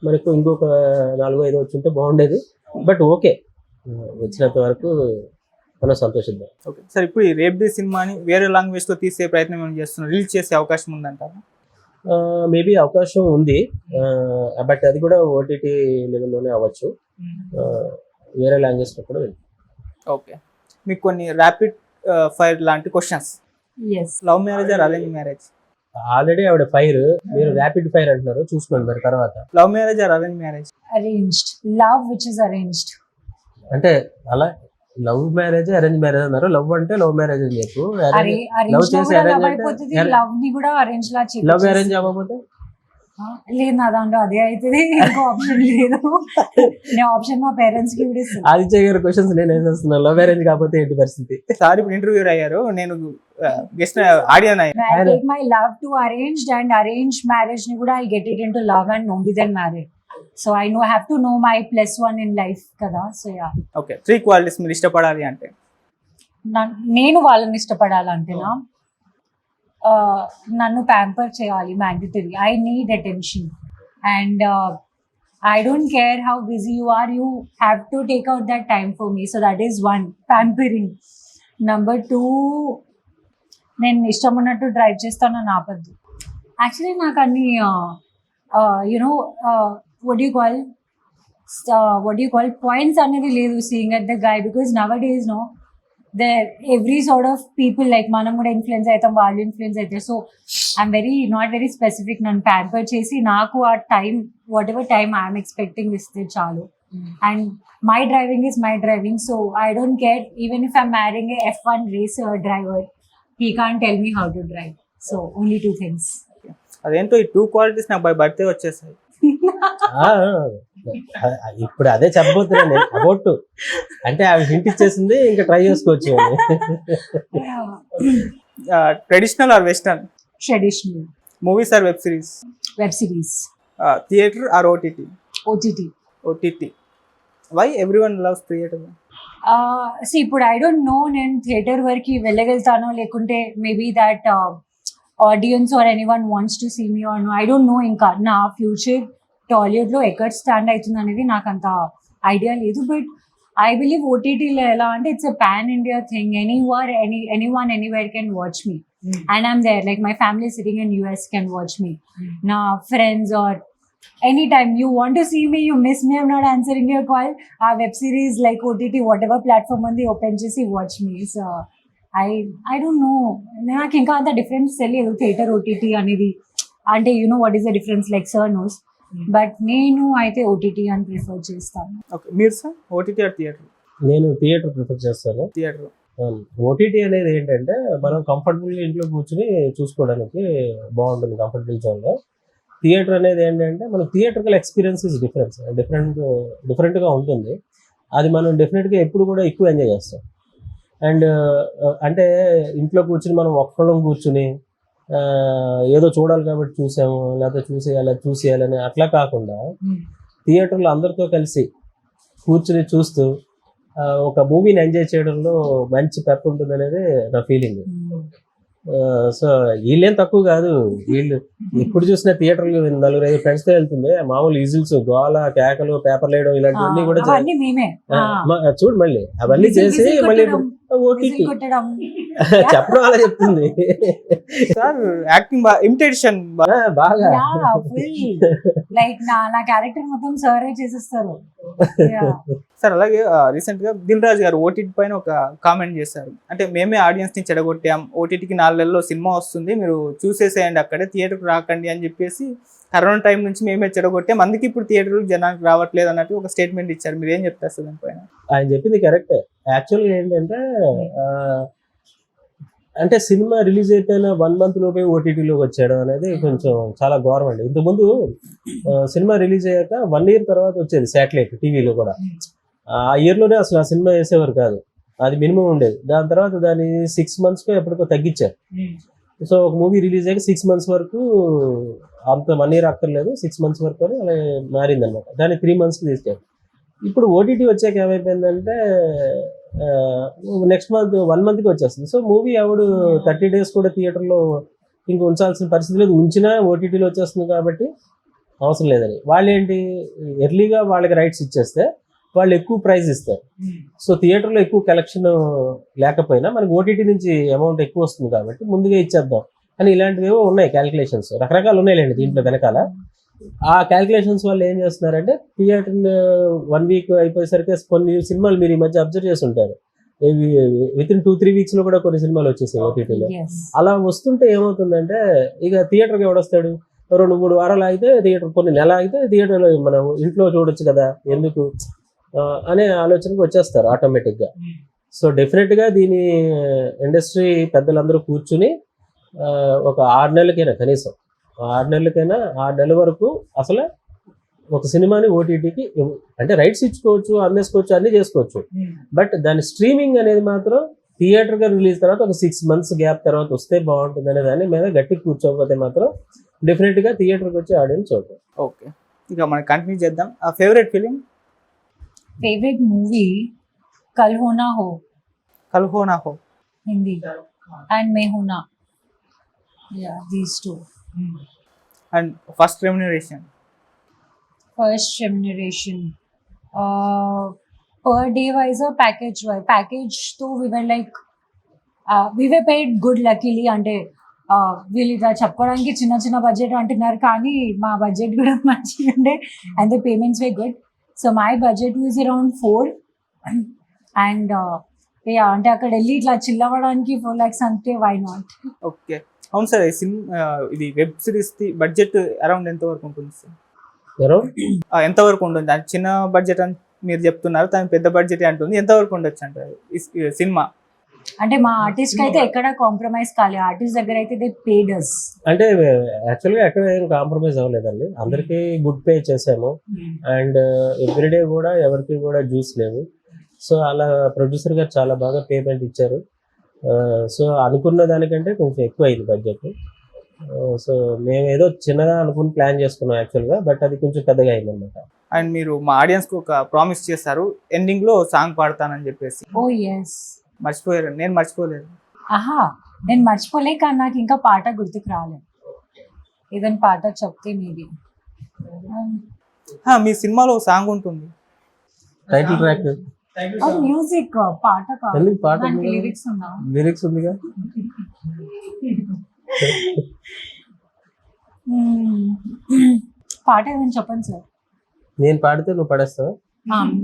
మనకు ఇంకొక 4-5 వచ్చి ఉంటే బాగుండేది. బట్ ఓకే, వచ్చినంత వరకు మనం సంతోషిద్దాం. ఓకే సార్, ఇప్పుడు ఈ రేప్ ది సినిమాని వేరే లాంగ్వేజ్లో తీసే ప్రయత్నం ఏమైనా చేస్తున్నారు, రిలీజ్ చేసే అవకాశం ఉందంటారా? మేబీ అవకాశం ఉంది, బట్ అది కూడా ఓటీటీ లెవెల్లోనే అవ్వచ్చు, వేరే లాంగ్వేజ్లో కూడా వెళ్ళి. ఓకే, మీకు కొన్ని ర్యాపిడ్ ఫైర్ లాంటి questions. Love marriage or arrange marriage? Already ఆవిడ ఫైర్, మీరు ర్యాపిడ్ ఫైర్ అంటున్నారు, చూసుకోండి మరి తర్వాత. Love marriage or arrange marriage? Arranged. Love which is arranged. అంటే అలా లవ్ మ్యారేజ్ అరేంజ్ మ్యారేజ్ అన్నారు. లవ్ అంటే లవ్ మ్యారేజ్ అని చెప్పు, లవ్ చేసి అరేంజ్ అంటే లవ్ ని కూడా అరేంజ్ లా చేయాలి. లవ్ అరేంజ్ అవ్వకపోతే లేదు, నా దాంట్లో అదే అవుతుంది, ఇంకో ఆప్షన్ లేదు. నేను ఆప్షన్ మా పేరెంట్స్ కి కూడా ఇస్తాను. ఆదిత్య గారి క్వశ్చన్స్ నేను వేసేస్తున్నాను. లవ్ అరేంజ్ కాకపోతే ఏంటి పరిస్థితి? సార్ ఇప్పుడు ఇంటర్వ్యూ అయ్యారు, నేను గెస్ట్ ఆడియన్ అయ్యాను. I take my love to arranged, and arranged marriage ni kuda I get it into love and only then married. So I have to know my +1 in life kada. So yeah. Okay, 3 qualities మీరు ఇష్టపడాలి అంటే? నేను వాళ్ళని ఇష్టపడాలంటేనా, నన్ను pamper చేయాలి, mandatory. I need attention, and I don't care how busy you are, you have to take out that time for me. So that is 1, pampering. Number 2, నేను ఇష్టం ఉన్నట్టు drive చేస్తాను, ఆపద్దు. యాక్చువల్లీ నాకు అన్ని you know what do you call points అనేది లేదు seeing at the guy, because nowadays no there every sort of people, like మనం కూడా ఇన్ఫ్లుయెన్స్ అవుతాం, వాళ్ళు ఇన్ఫ్లుయెన్స్ అవుతారు. So I'm not very specific. నన్ను ప్యాంపర్ చేసి నాకు ఆ time, what ever time I'm expecting ఇస్తే చాలు. And my driving is my driving, so I don't care even if I'm మ్యారింగ్ A F1 race driver, he can't tell me how to drive. So only 2 things. అదేంటో ఈ 2 qualities నాకు by birthday వచ్చేసాయి. ఇప్పుడు అదే చెప్పబోతున్నాను about, అంటే అవి hint ఇచ్చేసింది, ఇంకా ట్రై చేసుకోవచ్చు. Traditional or western? Traditional. Movies or web series? Web series. Theatre or OTT? OTT. Why everyone loves theatre? ఇప్పుడు ఐ డోంట్ నో నేను థియేటర్ వరకు వెళ్ళగలుగుతానో, లేకుంటే maybe that audience or anyone wants to see me or no, I don't know. ఇంకా నా future టాలీవుడ్లో ఎక్కడ stand అవుతుంది అనేది నాకు అంత ఐడియా లేదు. బట్ ఐ బిలీవ్ ఓటీటీలో ఎలా అంటే it's a pan India thing. Anyone anywhere can watch me, and I'm there. Like my family sitting in US can watch me. నా friends are anytime you want to see me, you miss me, I'm not answering your call, our web series like OTT whatever platform on the open chesi watch me. So I don't know, నాకు ఇంకా అంత difference తెలియదు theatre OTT అనేది. అంటే you know what is the difference, like sir knows, but నేను అయితే OTT అని prefer చేస్తాను. ఓకే, మీరు సార్ ఓటీటీ ఆర్ థియేటర్? నేను థియేటర్ ప్రిఫర్ చేస్తాను. థియేటర్. ఓటీటీ అనేది ఏంటంటే మనం కంఫర్టబుల్గా ఇంట్లో కూర్చుని చూసుకోవడానికి బాగుంటుంది, కంఫర్టబుల్ జోన్లో. థియేటర్ అనేది ఏంటంటే మన థియేటర్కల్ ఎక్స్పీరియన్స్ ఇస్ డిఫరెంట్గా ఉంటుంది. అది మనం డెఫినెట్గా ఎప్పుడు కూడా ఎక్కువ ఎంజాయ్ చేస్తాం. అండ్ అంటే ఇంట్లో కూర్చుని మనం ఒక్కళ్ళం కూర్చుని ఏదో చూడాలి కాబట్టి చూసాము, లేకపోతే చూసేయాలని అట్లా కాకుండా థియేటర్లో అందరితో కలిసి కూర్చుని చూస్తూ ఒక మూవీని ఎంజాయ్ చేయడంలో మంచి పెప్ ఉంటుంది అనేది నా ఫీలింగ్. సో వీళ్ళేం తక్కువ కాదు, వీళ్ళు ఎప్పుడు చూసినా థియేటర్లు 4-5 ఫ్రెండ్స్ తో వెళ్తుంది, మామూలు ఈజిల్స్, గోల, కేకలు, పేపర్లు వేయడం ఇలాంటివన్నీ కూడా చూడు మళ్ళీ అవన్నీ చేసి మళ్ళీ ఓటీటీ చెప్పడం అలా చెప్తుంది. సార్ యాక్టింగ్ ఇమిటేషన్ బాగా లైక్ నా క్యారెక్టర్ మొత్తం సరే చేసేస్తారు. సార్ అలాగే రీసెంట్ గా దిల్ రాజు గారు ఓటీటీ పైన ఒక కామెంట్ చేశారు, అంటే మేమే ఆడియన్స్ ని చెడగొట్టాం, ఓటీటీకి 4 నెలల్లో సినిమా వస్తుంది, మీరు చూసేసేయండి అక్కడే, థియేటర్కి రాకండి అని చెప్పేసి కరోనా టైం నుంచి మేమే చెడగొట్టాం, అందుకే ఇప్పుడు థియేటర్ జనానికి రావట్లేదు అన్నట్టు ఒక స్టేట్మెంట్ ఇచ్చారు. మీరు ఏం చెప్తారు సార్ దానిపైన? ఆయన చెప్పింది కరెక్టే. యాక్చువల్గా ఏంటంటే అంటే సినిమా రిలీజ్ అయిపోయిన 1 month లోపే ఓటీటీలోకి వచ్చేయడం అనేది కొంచెం చాలా ఘోరం అండి. ఇంతకుముందు సినిమా రిలీజ్ అయ్యాక 1 year తర్వాత వచ్చేది శాటిలైట్ టీవీలో కూడా. ఆ ఇయర్లోనే అసలు ఆ సినిమా వేసేవారు కాదు, అది మినిమం ఉండేది. దాని తర్వాత దాన్ని 6 months ఎప్పటికో తగ్గించారు. సో ఒక మూవీ రిలీజ్ అయ్యాక 6 months వరకు, అంత 1 year అక్కర్లేదు, 6 months వరకు అని అలా మారింది అనమాట. దాన్ని 3 monthsకి తీసుకెళ్ళారు. ఇప్పుడు ఓటీటీ వచ్చాక ఏమైపోయిందంటే నెక్స్ట్ మంత్ 1 monthకి వచ్చేస్తుంది. సో మూవీ ఎవడు 30 days కూడా థియేటర్లో ఇంక ఉంచాల్సిన పరిస్థితి లేదు, ఉంచినా ఓటీటీలో వచ్చేస్తుంది కాబట్టి అవసరం లేదని. వాళ్ళు ఏంటి, ఎర్లీగా వాళ్ళకి రైట్స్ ఇచ్చేస్తే వాళ్ళు ఎక్కువ ప్రైస్ ఇస్తారు. సో థియేటర్లో ఎక్కువ కలెక్షన్ లేకపోయినా మనకి ఓటీటీ నుంచి అమౌంట్ ఎక్కువ వస్తుంది కాబట్టి ముందుగా ఇచ్చేద్దాం అని ఇలాంటివి ఏవో ఉన్నాయి క్యాలిక్యులేషన్స్, రకరకాలు ఉన్నాయిలేండి దీంట్లో వెనకాల. ఆ క్యాలిక్యులేషన్స్ వాళ్ళు ఏం చేస్తున్నారంటే థియేటర్ 1 week అయిపోయేసరికి కొన్ని సినిమాలు మీరు ఈ మధ్య అబ్జర్వ్ చేసి ఉంటారు, వితిన్ 2-3 weeks లో కూడా కొన్ని సినిమాలు వచ్చేసాయి ఓటీటీలో. అలా వస్తుంటే ఏమవుతుందంటే ఇక థియేటర్కి ఎవడొస్తాడు, 2-3 వారాలు అయితే థియేటర్, కొన్ని నెల అయితే థియేటర్లో మనం ఇంట్లో చూడొచ్చు కదా ఎందుకు అనే ఆలోచనకు వచ్చేస్తారు ఆటోమేటిక్గా. సో డెఫినెట్గా దీని ఇండస్ట్రీ పెద్దలందరూ కూర్చుని ఒక 6 నెలలకైనా కనీసం 6 నెలలకైనా 6 నెలల వరకు అసలు ఒక సినిమాని ఓటీటీకి అంటే రైట్స్ ఇచ్చుకోవచ్చు, అమ్మేసుకోవచ్చు, అన్నీ చేసుకోవచ్చు. బట్ దాని స్ట్రీమింగ్ అనేది మాత్రం థియేటర్గా రిలీజ్ తర్వాత ఒక 6 months గ్యాప్ తర్వాత వస్తే బాగుంటుంది అనే దాని మీద గట్టిగా కూర్చోకపోతే మాత్రం డెఫినెట్గా థియేటర్కి వచ్చి ఆడియన్స్ చూద్దాం. ఓకే, ఇక మనం కంటిన్యూ చేద్దాం. ఆ ఫేవరెట్ ఫిలిం? फेवरेट मूवी कल हो ना हो, कल हो ना हो हिंदी, and मैं हूं ना, yeah, these two. and first remuneration Per day wise or package so we were like we were paid good luckily అంటే వీళ్ళు ఇలా చెప్పుకోవడానికి చిన్న బడ్జెట్ అంటున్నారు కానీ మా బడ్జెట్ కూడా మంచిగా ఉండే and the payments way good. So my budget was around 4 and అంటే అక్కడ వెళ్ళి ఇట్లా చిల్ అవ్వడానికి 4 lakhs అంటే వై నాట్. ఓకే, అవును సార్. ఇది వెబ్ సిరీస్ బడ్జెట్ అరౌండ్ ఎంత వరకు ఉంటుంది సార్? ఎంత వరకు ఉంటుంది? చిన్న బడ్జెట్ అని మీరు చెప్తున్నారు, తను పెద్ద బడ్జెట్ అంటుంది, ఎంత వరకు ఉండొచ్చు అంటారు ఈ సినిమా? అంటే మా ఆర్టిస్ట్ అయితే ఎక్కడ కాంప్రమైజ్ కాలేదు, ఆర్టిస్ట్ దగ్గర అయితే దే పేడ్ us. అంటే యాక్చువల్గా ఎక్కడ ఏం కాంప్రమైజ్ అవ్వలేదండి, అందరికీ గుడ్ పే చేసాము అండ్ ఎవ్రీడే కూడా ఎవరికి కూడా జ్యూస్ లేవు. సో అలా ప్రొడ్యూసర్ గారు చాలా బాగా పేమెంట్ ఇచ్చారు. సో అనుకున్న దానికంటే కొంచెం ఎక్కువ అయింది బడ్జెట్. సో మేము ఏదో చిన్నగా అనుకుని ప్లాన్ చేసుకున్నాం యాక్చువల్గా, బట్ అది కొంచెం పెద్దగా అయింది అనమాట. అండ్ మీరు మా ఆడియన్స్కి ఒక ప్రామిస్ చేశారు, ఎండింగ్లో సాంగ్ పాడతానని చెప్పేసి. ఓ ఎస్, మర్చిపోయారు? నేను మర్చిపోలేదు. నేను మర్చిపోలే, కానీ నాకు ఇంకా పాట గుర్తుకు రాలేదు. ఏదైనా పాట చెప్తే మీది. మీ సినిమాలో సాంగ్ ఉంటుంది, టైటిల్ ట్రాక్, మ్యూజిక్, పాట కాదు, పాట లిరిక్స్ ఉందిగా. పాట ఏదైనా చెప్పండి సార్. నేను పాడితే నువ్వు పడేస్తావు?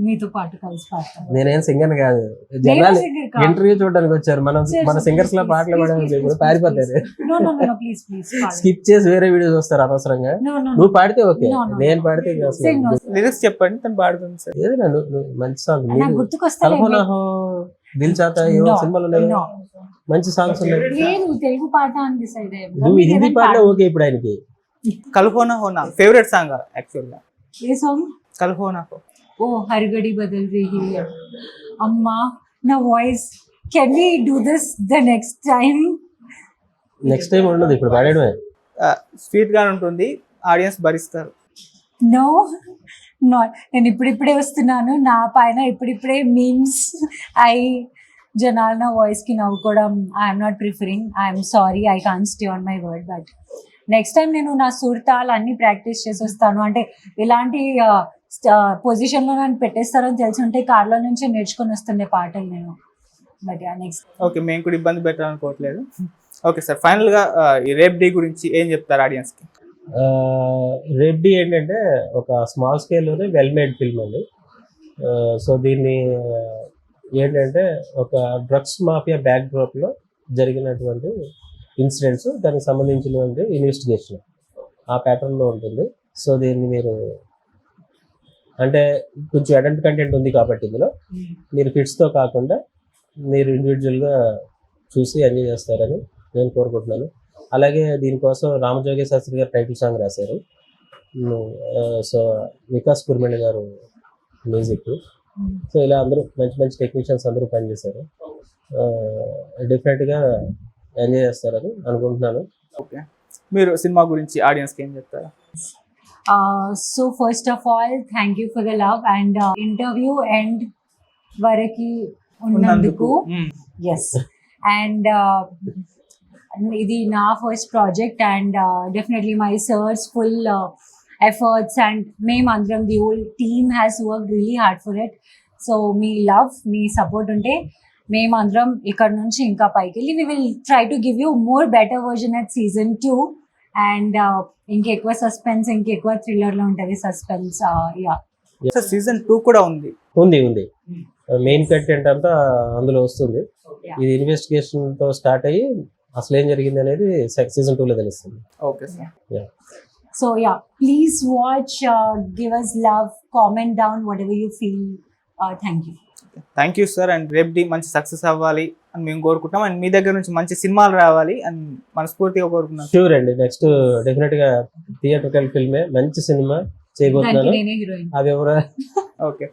మీతో పాటు కలిసి పాడతాను. నేనేం సింగర్ కాదు, జనాలు ఇంటర్వ్యూ చూడడానికి వచ్చారు, మన సింగర్స్ లా పాటలు పాడడానికి పారిపోతారు, స్కిప్ చేసి వేరే వీడియోస్ వస్తారు అనవసరంగా. నువ్వు పాడితే ఓకే, నేను పాడితే లిరిక్స్ చెప్పండి, తను పాడుతుంది సార్. ఏదైనా మంచి సాంగ్, కల్పనాహో, దిల్ చాతా, ఏవో సినిమాలు ఉన్నాయి, మంచి సాంగ్స్ ఉన్నాయి. తెలుగు పాట నువ్వు హిందీ పాటలే ఓకే. ఇప్పుడు ఆయనకి కల్హోనా హోనా ఫేవరెట్ సాంగ్ యాక్చువల్గా. ఏ సాంగ్? కల్హోనా హో. ఓ హరిగడి బదల్ రహీ హై. అమ్మా నా voice, can we do this the next time? Next time ఉండదు, ఇప్పుడు పాడేయడమే. స్వీట్ గా ఉంటుంది, ఆడియన్స్ భరిస్తారు. నో నాట్, నేను ఇప్పుడిప్పుడే వస్తున్నాను, నా పైన ఇప్పుడిప్పుడే మీమ్స్ జనాలు నా వాయిస్కి నవ్వుకోవడం I'm not preferring. I'm sorry, I can't stay on my word. But next time నేను నా సుర్తాలు అన్ని ప్రాక్టీస్ చేసి వస్తాను. అంటే ఇలాంటి పొజిషన్లో నన్ను పెట్టేస్తారని తెలిసి ఉంటే కార్లో నుంచి నేర్చుకొని వస్తుండే పాటలు నేను. బట్ నెక్స్ట్ ఓకే, మేము కూడా ఇబ్బంది పెట్టాలనుకోవట్లేదు. ఓకే సార్, ఫైనల్ గా ఈ రేప్ డే గురించి ఏం చెప్తారు ఆడియన్స్ కి? రెడ్డి ఏంటంటే ఒక స్మాల్ స్కేల్లోనే వెల్ మేడ్ ఫిల్మ్ అండి. సో దీన్ని ఏంటంటే ఒక డ్రగ్స్ మాఫియా బ్యాక్ డ్రాప్లో జరిగినటువంటి ఇన్సిడెంట్స్, దానికి సంబంధించినటువంటి ఇన్వెస్టిగేషన్ ఆ ప్యాటర్న్లో ఉంటుంది. సో దీన్ని మీరు అంటే కొంచెం అడల్ట్ కంటెంట్ ఉంది కాబట్టి ఇందులో మీరు కిడ్స్తో కాకుండా మీరు ఇండివిజువల్గా చూసి ఎంజాయ్ చేస్తారని నేను కోరుకుంటున్నాను. అలాగే దీనికోసం రామజోగి శాస్త్రి గారు టైటిల్ సాంగ్ రాశారు. సో వికాస్ కుర్మణి గారు మ్యూజిక్. సో ఇలా అందరూ మంచి మంచి టెక్నీషియన్స్ అందరూ పనిచేశారు. డెఫినెట్గా ఎంజాయ్ చేస్తారని అనుకుంటున్నాను. ఓకే, మీరు సినిమా గురించి ఆడియన్స్కి ఏం చెప్తారు? So first of all thank you for the love and interview end వరకు ఉన్నందుకు. ఎస్, అండ్ ఇది నా first project and definitely my sir's full efforts and మేమందరం the whole team has work really hard for it. So మీ love, మీ support ఉంటే మేమందరం ఇక్కడ నుంచి ఇంకా పైకి వెళ్ళి we will try to give you more better version at season 2 and ఇంకెక్కువ సస్పెన్స్, ఇంకెక్కువ థ్రిల్లర్లో ఉంటుంది సస్పెన్స్. సార్ సీజన్ 2 కూడా ఉంది. ఉంది మెయిన్ కంటెంట్ అంతా అందులో వస్తుంది. ఇది ఇన్వెస్టిగేషన్తో స్టార్ట్ అయ్యి అసలు ఏం జరిగింది అనేది సీజన్ 2లో తెలుస్తుంది. Okay sir. So yeah, please watch, give us love, comment down whatever you feel. Thank you. Thank you sir. And rape day మంచి సక్సెస్ అవ్వాలి అని మేము కోరుకుంటాం. అండ్ మీ దగ్గర నుంచి మంచి సినిమాలు రావాలి అని మనస్ఫూర్తిగా కోరుకున్నాం. షూర్ అండి, నెక్స్ట్ డెఫినెట్గా థియేట్రికల్ ఫిల్మే, మంచి సినిమా చేయబోతున్నాను. నేనే హీరోయిన్. అది ఎవరా? ఓకే.